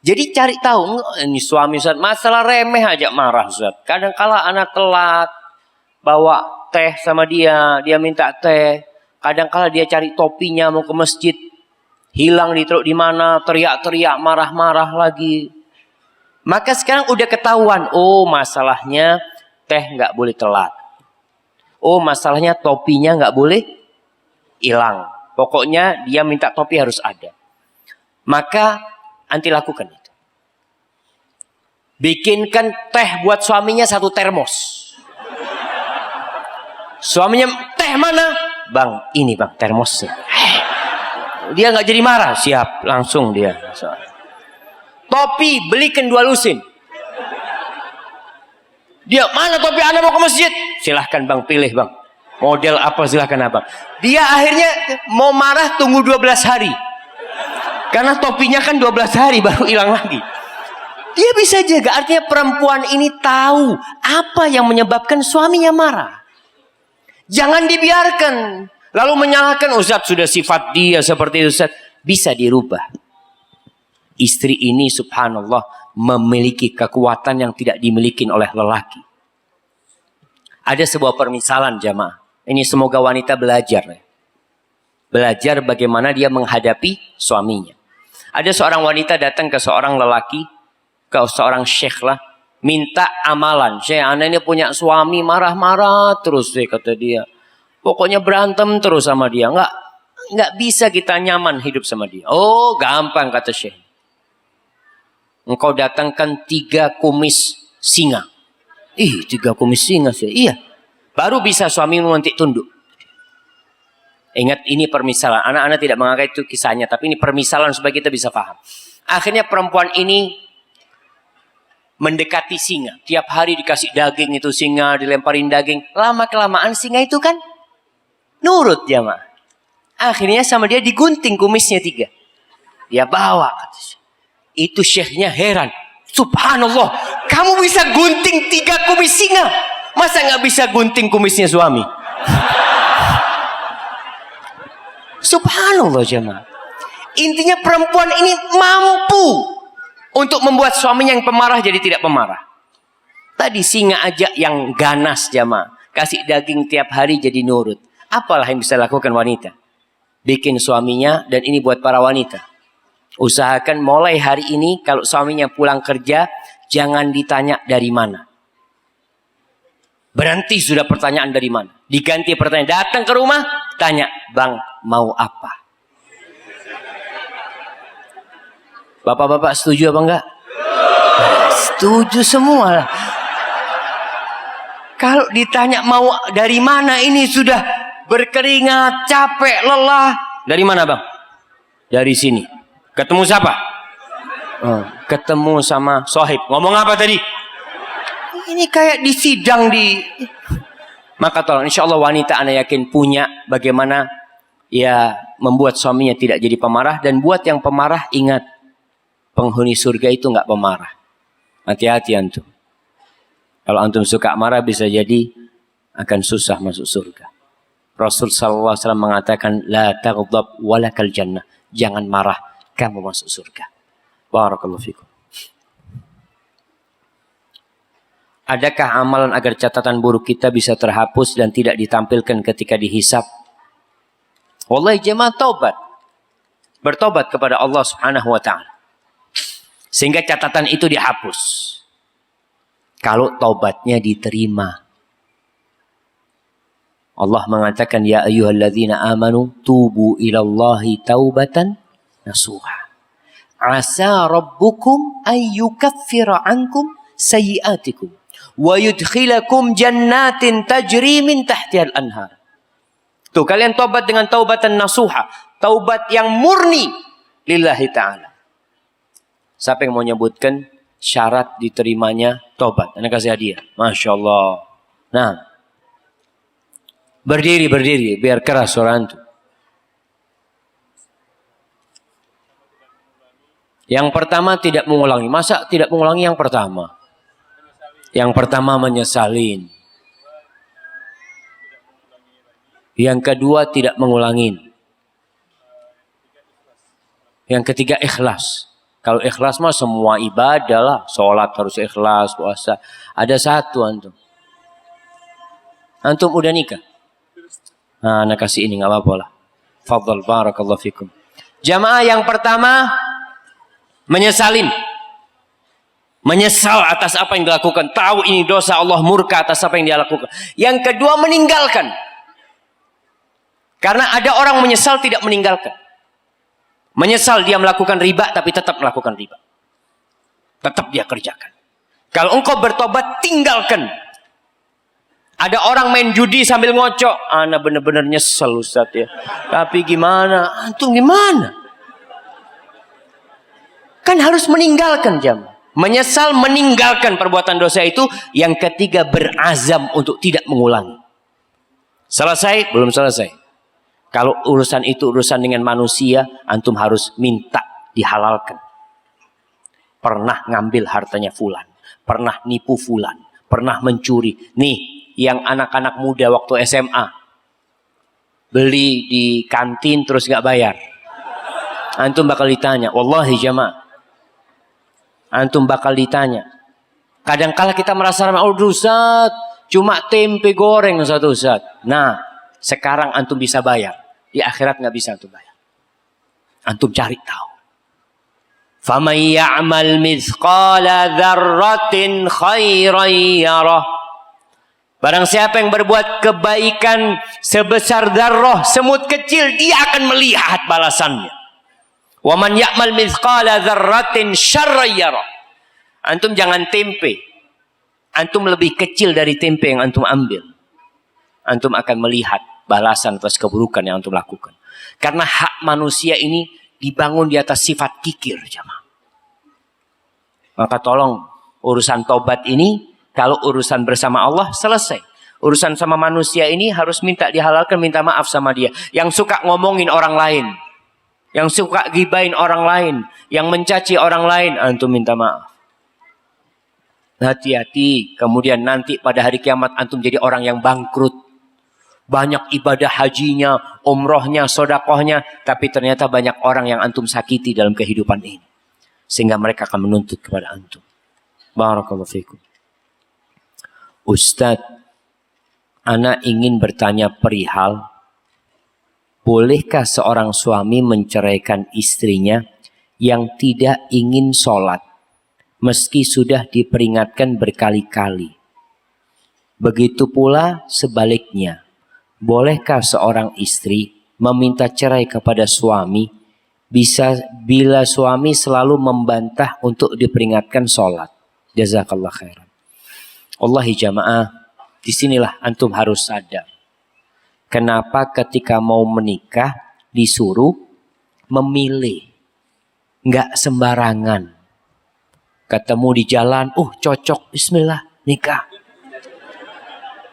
Jadi cari tahu, ini suami Ustaz, masalah remeh aja marah Ustaz. Kadang-kala anak telat, bawa teh sama dia minta teh. Kadang-kala dia cari topinya mau ke masjid, hilang ditaruh di mana, teriak-teriak, marah-marah lagi. Maka sekarang udah ketahuan, oh masalahnya teh nggak boleh telat. Oh masalahnya topinya nggak boleh hilang. Pokoknya dia minta topi harus ada. Maka anti lakukan itu. Bikinkan teh buat suaminya 1 termos. Suaminya, teh mana? Bang, ini bang termosnya. Dia nggak jadi marah, siap langsung dia. Topi belikan 2 lusin. Dia, mana topi Anda mau ke masjid? Silahkan bang, pilih bang. Model apa silahkan abang. Dia akhirnya mau marah tunggu 12 hari. Karena topinya kan 12 hari baru hilang lagi. Dia bisa jaga. Artinya perempuan ini tahu apa yang menyebabkan suaminya marah. Jangan dibiarkan. Lalu menyalahkan, Ustaz sudah sifat dia seperti itu Ustaz. Bisa dirubah. Istri ini subhanallah memiliki kekuatan yang tidak dimiliki oleh lelaki. Ada sebuah permisalan jamaah. Ini semoga wanita belajar. Belajar bagaimana dia menghadapi suaminya. Ada seorang wanita datang ke seorang lelaki, ke seorang syekh lah. Minta amalan. Syekh, anda ini punya suami marah-marah terus deh kata dia. Pokoknya berantem terus sama dia. Nggak bisa kita nyaman hidup sama dia. Oh gampang kata syekh. Engkau datangkan 3 kumis singa. 3 kumis singa sih. Iya. Baru bisa suamimu nanti tunduk. Ingat ini permisalan. Anak-anak tidak mengangkat itu kisahnya. Tapi ini permisalan supaya kita bisa paham. Akhirnya perempuan ini mendekati singa. Tiap hari dikasih daging itu singa. Dilemparin daging. Lama-kelamaan singa itu kan nurut jamaah. Akhirnya sama dia digunting kumisnya 3. Dia bawa. Itu syekhnya heran. Subhanallah. Kamu bisa gunting 3 kumis singa. Masa gak bisa gunting kumisnya suami? Subhanallah jemaah. Intinya perempuan ini mampu untuk membuat suaminya yang pemarah jadi tidak pemarah. Tadi singa aja yang ganas jemaah. Kasih daging tiap hari jadi nurut. Apalah yang bisa lakukan wanita? Bikin suaminya, dan ini buat para wanita. Usahakan mulai hari ini kalau suaminya pulang kerja, jangan ditanya dari mana. Berhenti sudah pertanyaan dari mana. Diganti pertanyaan. Datang ke rumah, tanya, bang mau apa? Bapak-bapak setuju apa enggak? Setuju semua. Kalau ditanya mau dari mana, ini sudah berkeringat, capek, lelah. Dari mana bang? Dari sini. Ketemu siapa? Ketemu sama sohib. Ngomong apa tadi? Ini kayak di sidang di... Maka tolong insya Allah wanita anda yakin punya bagaimana ya membuat suaminya tidak jadi pemarah. Dan buat yang pemarah ingat, penghuni surga itu nggak pemarah. Hati-hati antum. Kalau antum suka marah bisa jadi akan susah masuk surga. Rasul sallallahu alaihi wasallam mengatakan la taghdab walakal jannah. Jangan marah, kamu masuk surga. Barakallahu fikum. Adakah amalan agar catatan buruk kita bisa terhapus dan tidak ditampilkan ketika dihisab? Wallahi jemaah, taubat. Bertobat kepada Allah Subhanahu wa ta'ala. Sehingga catatan itu dihapus. Kalau taubatnya diterima. Allah mengatakan, ya ayyuhalladzina amanu tubu ilallahi taubatan nasuha. Asa rabbukum ayyukaffira ankum sayyiatikum wa yudkhilakum jannatin tajri min tahtihal anhar. Tuh, kalian taubat dengan taubatan nasuha, taubat yang murni lillahi ta'ala. Siapa yang mau nyebutkan syarat diterimanya taubat? Anda kasih hadiah. Masya Allah. Nah, berdiri biar keras suara antum. Yang pertama tidak mengulangi. Masa tidak mengulangi yang pertama? Yang pertama menyesalin. Yang kedua tidak mengulangi. Yang ketiga ikhlas. Kalau ikhlas mah semua ibadah lah. Sholat harus ikhlas, puasa. Ada satu antum. Antum udah nikah? Nah, anak kasih ini gak apa-apa lah. Fadhal barakallahu fikum. Jamaah yang pertama menyesalin. Menyesal atas apa yang dilakukan. Tahu ini dosa, Allah murka atas apa yang dia lakukan. Yang kedua meninggalkan. Karena ada orang menyesal tidak meninggalkan. Menyesal dia melakukan riba tapi tetap melakukan riba. Tetap dia kerjakan. Kalau engkau bertobat, tinggalkan. Ada orang main judi sambil ngocok. Ana benar-benar nyesel Ustaz ya. Tapi gimana? Antum gimana? Kan harus meninggalkan jam. Menyesal meninggalkan perbuatan dosa itu. Yang ketiga berazam untuk tidak mengulangi. Selesai? Belum selesai. Kalau urusan itu urusan dengan manusia, antum harus minta dihalalkan. Pernah ngambil hartanya fulan, pernah nipu fulan, pernah mencuri. Nih, yang anak-anak muda waktu SMA beli di kantin terus gak bayar. Antum bakal ditanya, wallahi jamaah. Antum bakal ditanya. Kadang-kala kita merasa ramah, oh Ustaz, cuma tempe goreng satu Ustaz. Nah, sekarang antum bisa bayar. Di akhirat nggak bisa antum bayar. Antum cari tahu. فَمَنْ يَعْمَلْ مِثْقَالَ ذَرَّةٍ خَيْرًا يَرَهُ. Barang siapa yang berbuat kebaikan sebesar dzarrah, semut kecil, dia akan melihat balasannya. وَمَنْ يَعْمَلْ مِثْقَالَ ذَرَّةٍ شَرًّا يَرَهُ. Antum jangan tempe. Antum lebih kecil dari tempe yang antum ambil. Antum akan melihat balasan atas keburukan yang antum lakukan. Karena hak manusia ini dibangun di atas sifat kikir, jamaah. Maka tolong urusan taubat ini, kalau urusan bersama Allah selesai. Urusan sama manusia ini harus minta dihalalkan, minta maaf sama dia. Yang suka ngomongin orang lain, yang suka gibain orang lain, yang mencaci orang lain, antum minta maaf. Hati-hati, kemudian nanti pada hari kiamat antum jadi orang yang bangkrut. Banyak ibadah hajinya, umrohnya, sodakohnya. Tapi ternyata banyak orang yang antum sakiti dalam kehidupan ini. Sehingga mereka akan menuntut kepada antum. Barakallahu fikum. Ustaz, ana ingin bertanya perihal. Bolehkah seorang suami menceraikan istrinya yang tidak ingin sholat? Meski sudah diperingatkan berkali-kali. Begitu pula sebaliknya. Bolehkah seorang istri meminta cerai kepada suami bila suami selalu membantah untuk diperingatkan sholat? Jazakallah khairan. Wallahi jamaah, disinilah antum harus sadar. Kenapa ketika mau menikah disuruh memilih. Nggak sembarangan. Ketemu di jalan, cocok, bismillah, nikah.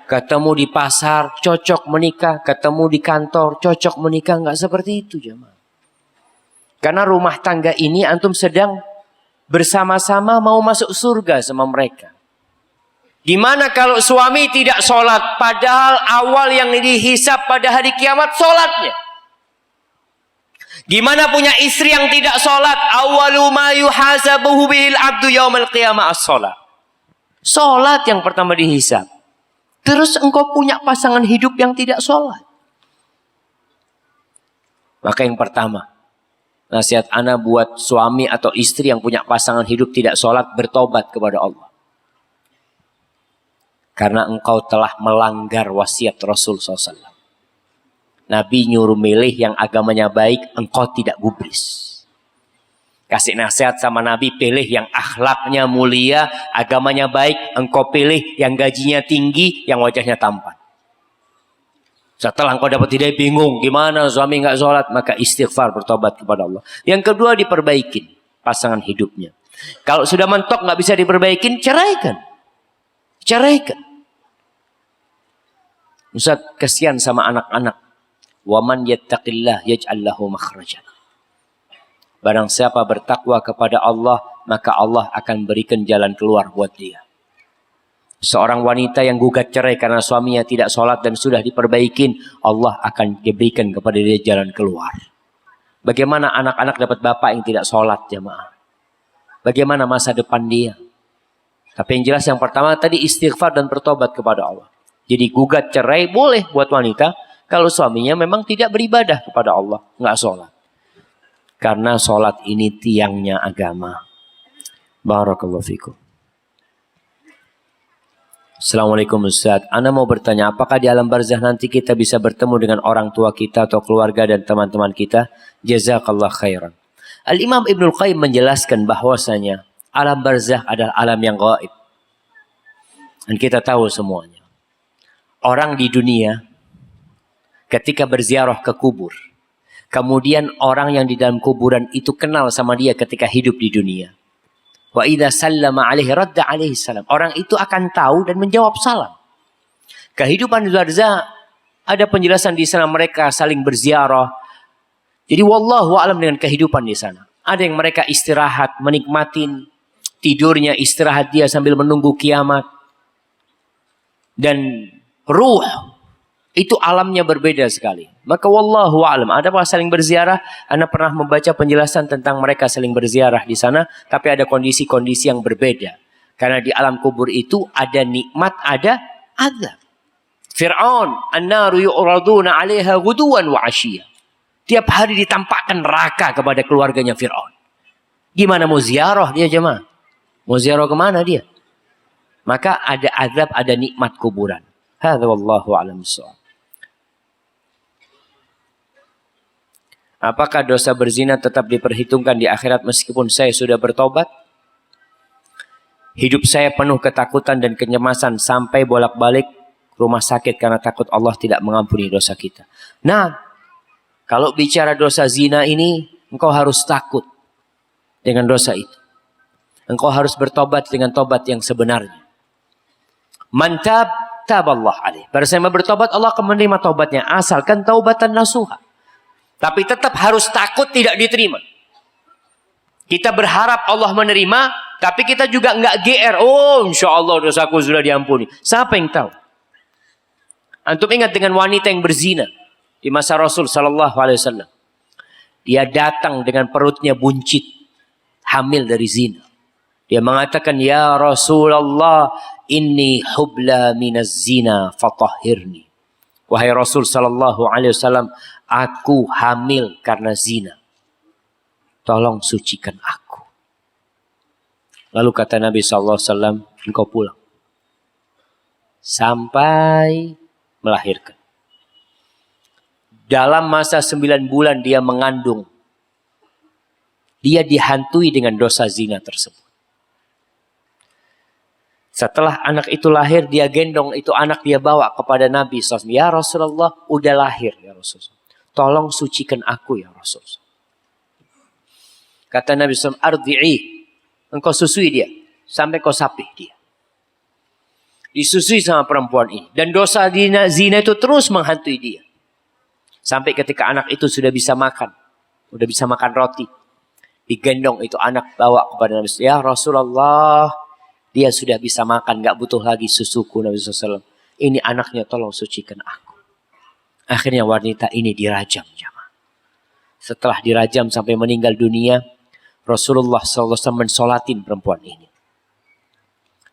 Ketemu di pasar, cocok menikah. Ketemu di kantor, cocok menikah. Enggak seperti itu jemaah. Karena rumah tangga ini antum sedang bersama-sama mau masuk surga sama mereka. Gimana kalau suami tidak sholat, padahal awal yang dihisab pada hari kiamat sholatnya. Gimana punya istri yang tidak sholat? Awwalu ma yuhasabuhu bihil abdu yaumal qiyamah as-sholat. Sholat yang pertama dihisab. Terus engkau punya pasangan hidup yang tidak sholat. Maka yang pertama, nasihat ana buat suami atau istri yang punya pasangan hidup tidak sholat, bertobat kepada Allah. Karena engkau telah melanggar wasiat Rasul SAW. Nabi nyuruh milih yang agamanya baik, engkau tidak gubris. Kasih nasihat sama Nabi, pilih yang akhlaknya mulia, agamanya baik, engkau pilih yang gajinya tinggi, yang wajahnya tampan. Setelah engkau dapat hidayah, bingung, gimana suami nggak sholat, maka istighfar, bertobat kepada Allah. Yang kedua, diperbaikin pasangan hidupnya. Kalau sudah mentok nggak bisa diperbaikin, ceraikan. Ceraikan. Ustaz, kasihan sama anak-anak. Waman yattaqillah yaj'al lahu makhrajan. Barang siapa bertakwa kepada Allah, maka Allah akan berikan jalan keluar buat dia. Seorang wanita yang gugat cerai karena suaminya tidak sholat dan sudah diperbaikin, Allah akan diberikan kepada dia jalan keluar. Bagaimana anak-anak dapat bapak yang tidak sholat, jamaah? Bagaimana masa depan dia? Tapi yang jelas yang pertama tadi istighfar dan bertobat kepada Allah. Jadi gugat cerai boleh buat wanita kalau suaminya memang tidak beribadah kepada Allah, nggak sholat. Karena sholat ini tiangnya agama. Barakallahu fikum. Assalamualaikum Ustaz. Ana mau bertanya, apakah di alam barzah nanti kita bisa bertemu dengan orang tua kita atau keluarga dan teman-teman kita? Jazakallah khairan. Al-Imam Ibnul Qayyim menjelaskan bahwasanya alam barzah adalah alam yang gaib. Dan kita tahu semuanya. Orang di dunia ketika berziarah ke kubur, kemudian orang yang di dalam kuburan itu kenal sama dia ketika hidup di dunia. Wa idza sallama alaihi radda alaihi salam. Orang itu akan tahu dan menjawab salam. Kehidupan di barzah ada penjelasan di sana, mereka saling berziarah. Jadi wallahu a'lam dengan kehidupan di sana. Ada yang mereka istirahat, menikmatin tidurnya, istirahat dia sambil menunggu kiamat. Dan ruh itu alamnya berbeda sekali. Maka wallahu a'lam. Ada apa saling berziarah? Anda pernah membaca penjelasan tentang mereka saling berziarah di sana, tapi ada kondisi-kondisi yang berbeda. Karena di alam kubur itu ada nikmat, ada azab. Fir'aun, an-naru yu'raduna 'alaiha ghuduwan wa 'ashiyya. Tiap hari ditampakkan neraka kepada keluarganya Fir'aun. Gimana mau ziarah dia jemaah? Mau ziarah kemana dia? Maka ada azab, ada nikmat kuburan. Hadza wallahu a'lam bissawab. Apakah dosa berzina tetap diperhitungkan di akhirat meskipun saya sudah bertobat? Hidup saya penuh ketakutan dan kecemasan sampai bolak-balik rumah sakit karena takut Allah tidak mengampuni dosa kita. Nah, kalau bicara dosa zina ini, engkau harus takut dengan dosa itu. Engkau harus bertobat dengan tobat yang sebenarnya. Mantab taballah alaih. Bersama bertobat Allah akan menerima tobatnya asalkan taubatan nasuha. Tapi tetap harus takut tidak diterima. Kita berharap Allah menerima, tapi kita juga nggak GR. Oh, insya Allah dosaku sudah diampuni. Siapa yang tahu? Antum ingat dengan wanita yang berzina di masa Rasul Sallallahu Alaihi Wasallam. Dia datang dengan perutnya buncit, hamil dari zina. Dia mengatakan, ya Rasulullah, inni hubla minaz zina fatahhirni. Wahai Rasul Sallallahu Alaihi Wasallam, aku hamil karena zina. Tolong sucikan aku. Lalu kata Nabi Sallallahu Alaihi Wasallam, engkau pulang. Sampai melahirkan. Dalam masa 9 bulan dia mengandung. Dia dihantui dengan dosa zina tersebut. Setelah anak itu lahir, dia gendong itu anak, dia bawa kepada Nabi SAW. Ya Rasulullah, udah lahir ya Rasulullah. Tolong sucikan aku ya Rasulullah. Kata Nabi SAW, ardi'i. Engkau susui dia. Sampai kau sapih dia. Disusui sama perempuan ini. Dan dosa zina itu terus menghantui dia. Sampai ketika anak itu sudah bisa makan. Sudah bisa makan roti. Digendong itu anak bawa kepada Nabi SAW. Ya Rasulullah. Dia sudah bisa makan, gak butuh lagi susuku Nabi SAW. Ini anaknya, tolong sucikan aku. Akhirnya wanita ini dirajam jamaah. setelah dirajam sampai meninggal dunia, Rasulullah SAW mensolatin perempuan ini.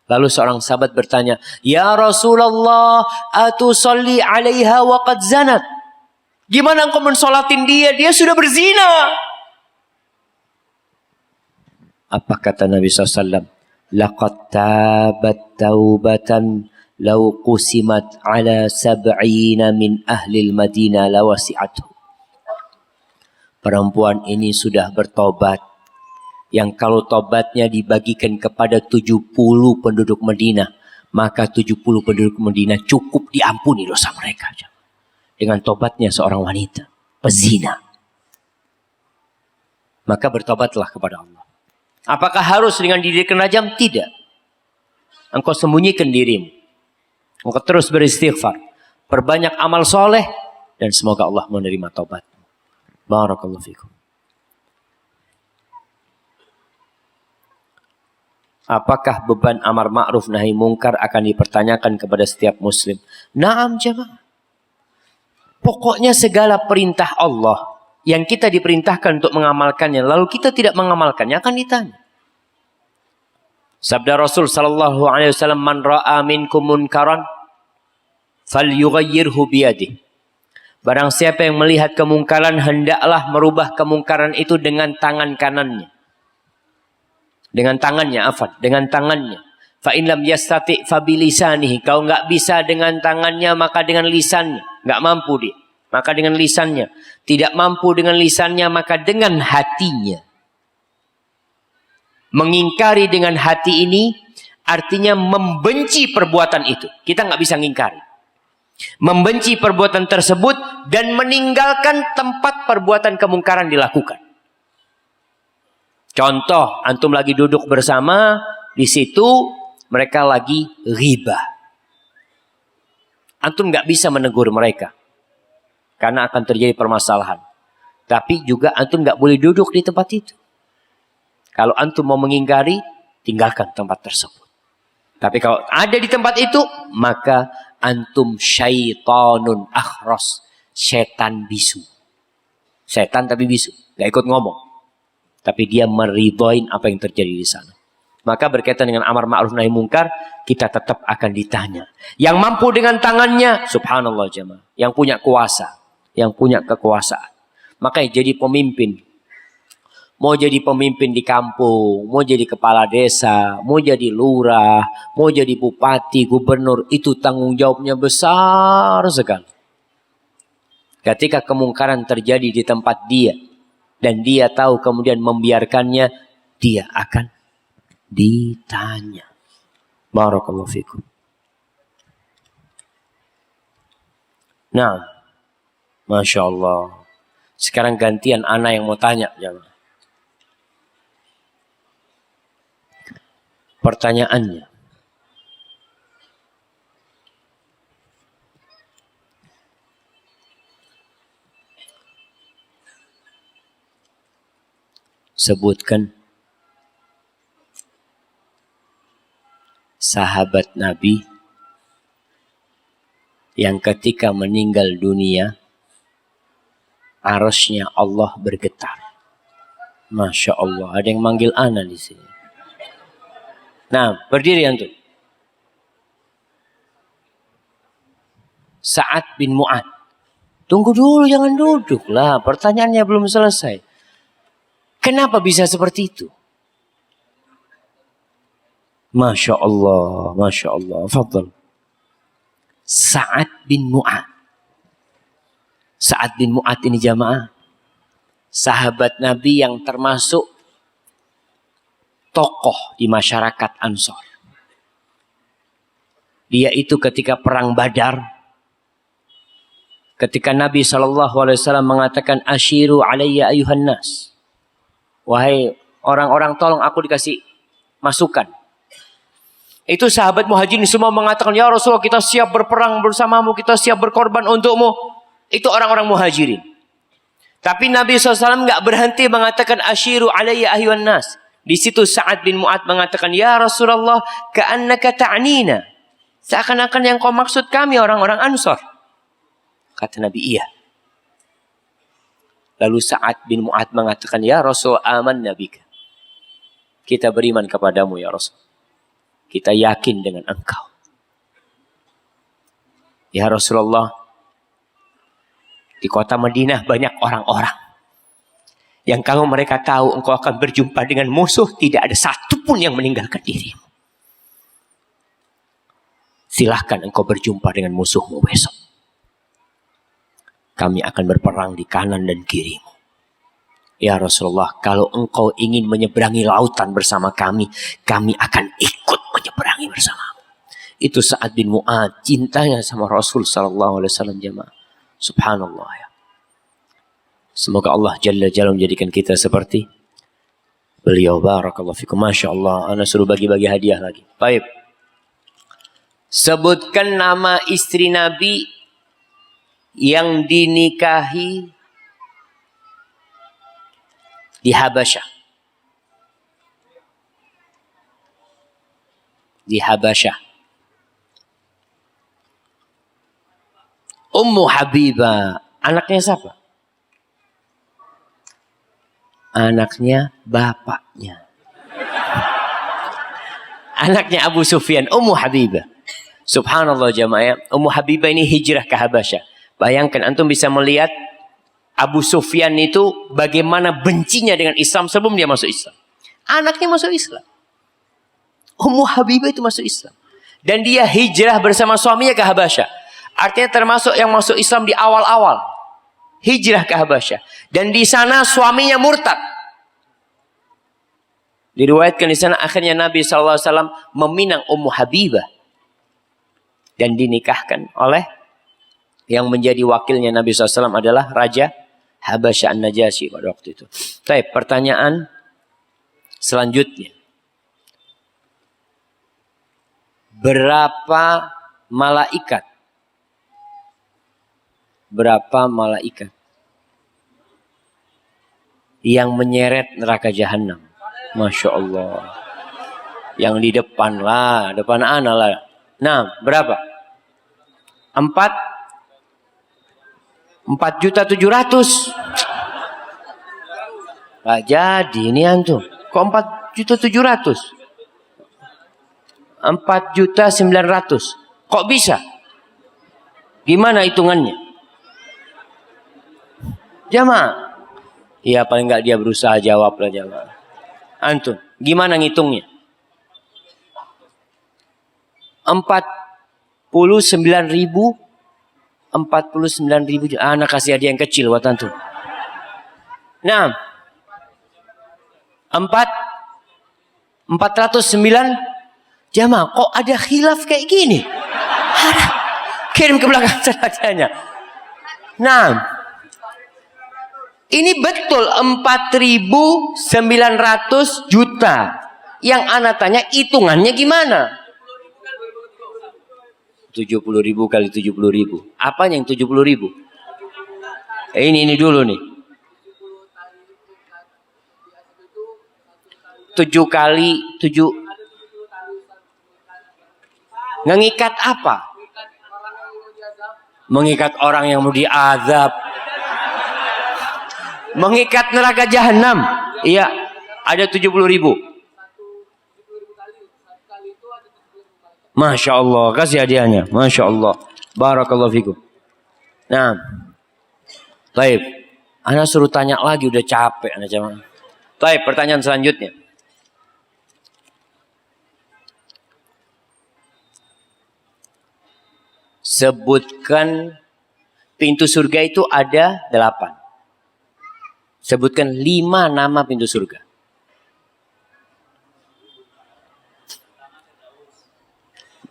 Lalu seorang sahabat bertanya, "Ya Rasulullah, atusalli 'alaiha wa qad zanat?" Gimana engkau mensolatin dia? Dia sudah berzina. Apa kata Nabi SAW? Laqad tabat taubatan law qusimat ala sab'ina min ahlil Madinah lawasi'atuh. Perempuan ini sudah bertobat, yang kalau tobatnya dibagikan kepada 70 penduduk Madinah, maka 70 penduduk Madinah cukup diampuni dosa mereka. Dengan tobatnya seorang wanita pezina. Maka bertobatlah kepada Allah. Apakah harus dengan didirikan rajam? Tidak. Engkau sembunyikan dirimu. Engkau terus beristighfar. Perbanyak amal soleh. Dan semoga Allah menerima taubatmu. Barakallahu fikum. Apakah beban amar ma'ruf nahi mungkar akan dipertanyakan kepada setiap muslim? Naam jemaah. Pokoknya segala perintah Allah yang kita diperintahkan untuk mengamalkannya, lalu kita tidak mengamalkannya, akan ditanya. Sabda Rasul sallallahu alaihi wasallam, "Man ra'a minkum munkaran falyughayyirhu biyadihi." Barang siapa yang melihat kemungkaran, hendaklah merubah kemungkaran itu dengan tangan kanannya. Dengan tangannya. Fa in lam yastati fa bilisanihi. Kalau enggak bisa dengan tangannya, maka dengan lisannya. Enggak mampu dia, maka dengan lisannya. Tidak mampu dengan lisannya, maka dengan hatinya. Mengingkari dengan hati ini artinya membenci perbuatan itu. Kita enggak bisa ngingkari. Membenci perbuatan tersebut dan meninggalkan tempat perbuatan kemungkaran dilakukan. Contoh, antum lagi duduk bersama, di situ mereka lagi ghibah. Antum nggak bisa menegur mereka, karena akan terjadi permasalahan. Tapi juga antum nggak boleh duduk di tempat itu. Kalau antum mau mengingkari, tinggalkan tempat tersebut. Tapi kalau ada di tempat itu, maka antum syaitanun akhros, setan bisu. Setan tapi bisu, nggak ikut ngomong. Tapi dia meridhoin apa yang terjadi di sana. Maka berkaitan dengan amar ma'ruf nahi mungkar, kita tetap akan ditanya. Yang mampu dengan tangannya, subhanallah jemaah, yang punya kuasa, yang punya kekuasaan. Makanya jadi pemimpin. Mau jadi pemimpin di kampung, mau jadi kepala desa, mau jadi lurah, mau jadi bupati, gubernur, itu tanggung jawabnya besar sekali. Ketika kemungkaran terjadi di tempat dia, dan dia tahu kemudian membiarkannya, dia akan ditanya. Barakallahu fikum. Nah, Masya Allah. Sekarang gantian ana yang mau tanya. Pertanyaannya, sebutkan sahabat Nabi yang ketika meninggal dunia arasnya Allah bergetar. Masya Allah, ada yang manggil ana di sini. Nah, berdiri antum. Sa'ad bin Mu'ad. Tunggu dulu, jangan duduk lah. Pertanyaannya belum selesai. Kenapa bisa seperti itu? Masya Allah, Masya Allah. Fadal. Sa'ad bin Mu'ad. Sa'ad bin Mu'ad ini jamaah, sahabat Nabi yang termasuk tokoh di masyarakat Ansor. Dia itu ketika perang Badar, ketika Nabi SAW mengatakan, "Ashiru alayya ayuhan nas." Wahai orang-orang, tolong aku dikasih masukan. Itu sahabat muhajirin semua mengatakan, "Ya Rasulullah, kita siap berperang bersamamu, kita siap berkorban untukmu." Itu orang-orang muhajirin. Tapi Nabi SAW nggak berhenti mengatakan, "Ashiru alayya ayuhan nas." Di situ Sa'ad bin Mu'ad mengatakan, "Ya Rasulullah, ka'annaka ta'nina." Seakan-akan yang kau maksud kami orang-orang Ansor. Kata Nabi, "Iya." Lalu Sa'ad bin Mu'adz mengatakan, ya Rasul, amanna bika. Kita beriman kepadamu ya Rasul. Kita yakin dengan engkau. Ya Rasulullah, di kota Madinah banyak orang-orang yang kalau mereka tahu engkau akan berjumpa dengan musuh, tidak ada satupun yang meninggalkan dirimu. Silahkan engkau berjumpa dengan musuhmu besok. Kami akan berperang di kanan dan kirimu. Ya Rasulullah, kalau engkau ingin menyeberangi lautan bersama kami, kami akan ikut menyeberangi bersamamu. Itu Sa'ad bin Mu'adz, cintanya sama Rasul sallallahu alaihi wasallam jemaah. Subhanallah ya. Semoga Allah Jalla Jalla menjadikan kita seperti beliau. Barakallahu fikum. Masya Allah. Ana suruh bagi-bagi hadiah lagi. Baik. Sebutkan nama istri Nabi yang dinikahi di Habasyah. Di Habasyah. Ummu Habibah. Anaknya siapa? Anaknya bapaknya. Anaknya Abu Sufyan. Ummu Habibah. Subhanallah jamaah. Ummu Habibah ini hijrah ke Habasyah. Bayangkan antum bisa melihat Abu Sufyan itu bagaimana bencinya dengan Islam sebelum dia masuk Islam. Anaknya masuk Islam. Ummu Habibah itu masuk Islam. Dan dia hijrah bersama suaminya ke Habasyah. Artinya termasuk yang masuk Islam di awal-awal. Hijrah ke Habasyah. Dan di sana suaminya murtad. Diriwayatkan di sana akhirnya Nabi SAW meminang Ummu Habibah. Dan dinikahkan oleh yang menjadi wakilnya Nabi SAW adalah Raja Habasyah An-Najasyi pada waktu itu. Baik, pertanyaan selanjutnya. Berapa malaikat yang menyeret neraka jahanam? Masya Allah. Yang di depan lah, depan ana lah. Nah, berapa? 4.700.000. Gak jadi ini antum. Kok 4.700.000? 4.900.000. Kok bisa? Gimana hitungannya? Jamaah. Ya paling enggak dia berusaha jawab lah jamaah. Antum, gimana ngitungnya? 49.000. Anak kasih hadiah yang kecil buat antum. Nah. 409. Jamaah, kok ada khilaf kayak gini? Kirim ke belakang saja. Nah. Ini betul 4.900 juta. Yang anak tanya hitungannya gimana? 70.000 kali 70.000. Apanya yang 70.000? Ini dulu nih. 7 kali 7. Mengikat apa? Mengikat orang yang mau diazab. Mengikat neraka jahanam. Iya, ada 70.000. Masya Allah, kasih hadiahnya. Masya Allah. Barakallahu fikum. Nah, baik. Ana suruh tanya lagi, udah capek. Baik, pertanyaan selanjutnya. Sebutkan pintu surga itu ada 8. Sebutkan 5 nama pintu surga.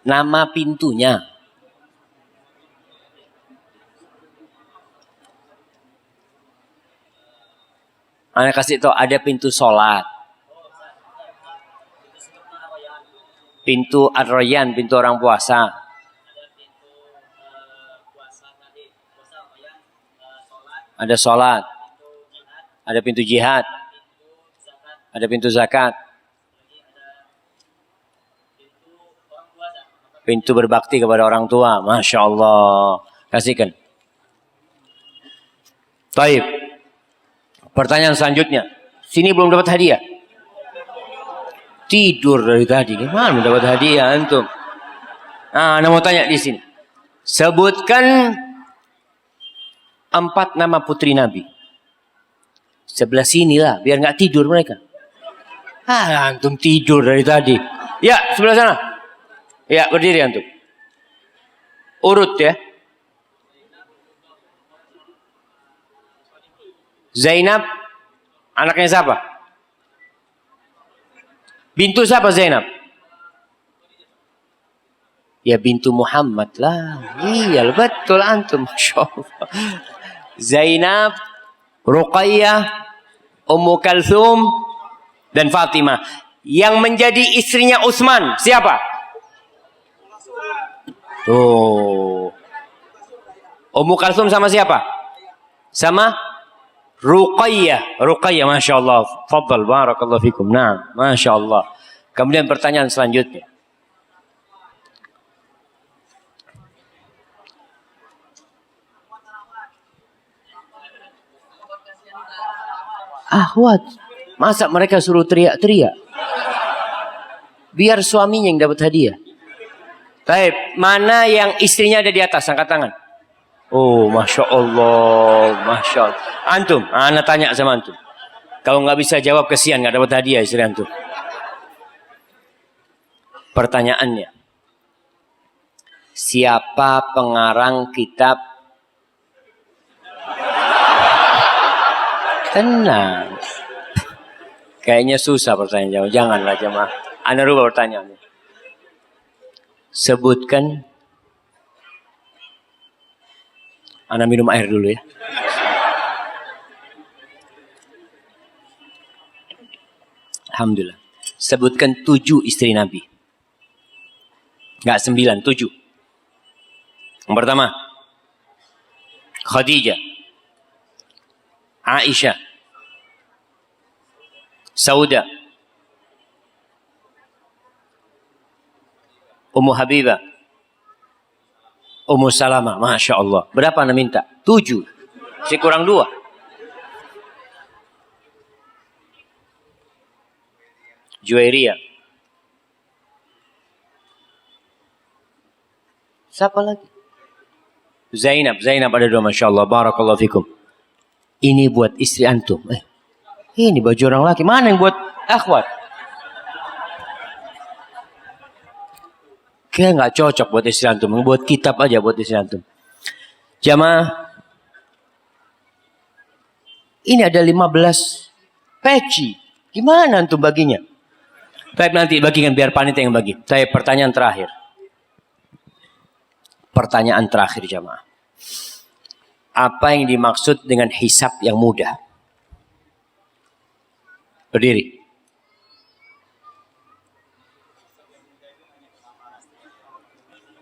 Nama pintunya. Ana kasih tahu ada pintu sholat. Pintu Ar-Rayyan, pintu orang puasa. Ada sholat. Ada pintu jihad. Ada pintu zakat. Pintu berbakti kepada orang tua. Masya Allah. Kasihkan. Taib. Pertanyaan selanjutnya. Sini belum dapat hadiah. Tidur dari tadi. Gimana dapat hadiah antum? Nah, Anda mau tanya di sini. Sebutkan 4 nama putri Nabi. Sebelah sinilah, biar nggak tidur mereka. Antum tidur dari tadi. Ya, sebelah sana. Ya, berdiri antum. Urut ya. Zainab, anaknya siapa? Bintu siapa Zainab? Ya bintu Muhammad lah. Iya betul antum. Masya Allah. Zainab, Ruqayyah, Ummu Kalthum, dan Fatimah. Yang menjadi istrinya Utsman siapa? Oh. Ummu Kalthum sama siapa? Sama Ruqayyah. Ruqayyah, Masya Allah. Fadal, barakallahu fikum. Nah, Masya Allah. Kemudian pertanyaan selanjutnya. Ahwat. Masa mereka suruh teriak-teriak? Biar suaminya yang dapat hadiah. Baik, mana yang istrinya ada di atas? Angkat tangan. Oh, Masya Allah. Masya Allah. Antum, Ana tanya sama antum. Kalau nggak bisa jawab, kesian nggak dapat hadiah istri antum. Pertanyaannya, siapa pengarang kitab? Tenang. Kayaknya susah pertanyaan. Janganlah jemaah. Ana rubah pertanyaannya. Sebutkan. Ana minum air dulu ya. Alhamdulillah. Sebutkan 7 istri Nabi. Enggak 9, 7. Yang pertama, Khadijah, Aisyah, Sauda, Ummu Habibah, Ummu Salamah. Masya Allah. Berapa Anda minta? 7. Masih kurang 2. Juwairiyah. Siapa lagi? Zainab. Zainab ada 2. Masya Allah. Barakallahu fikum. Ini buat istri antum. Ini baju orang laki. Mana yang buat akhwat? Kayaknya nggak cocok buat istri antum. Buat kitab aja buat istri antum. Jamaah. Ini ada 15 peci. Gimana antum baginya? Baik, nanti bagikan biar panitia yang bagi. Saya pertanyaan terakhir. Pertanyaan terakhir jamaah. Apa yang dimaksud dengan hisab yang mudah? Berdiri.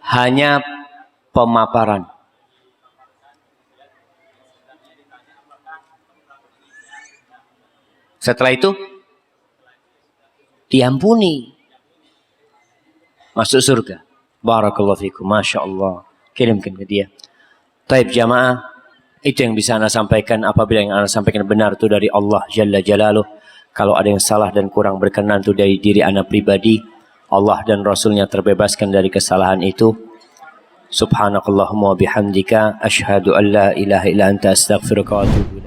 Hanya pemaparan. Setelah itu diampuni. Masuk surga. Barakallahu fikum. Masya Allah. Kirimkan ke dia. Taib jamaah. Itu yang bisa Anda sampaikan. Apabila yang Anda sampaikan benar itu dari Allah Jalla Jalaluh. Kalau ada yang salah dan kurang berkenan itu dari diri Anda pribadi. Allah dan Rasulnya terbebaskan dari kesalahan itu. Subhanakallahumma wa bihamdika. Ashhadu an la ilaha illa anta astaghfiruka wa atubu ilaik.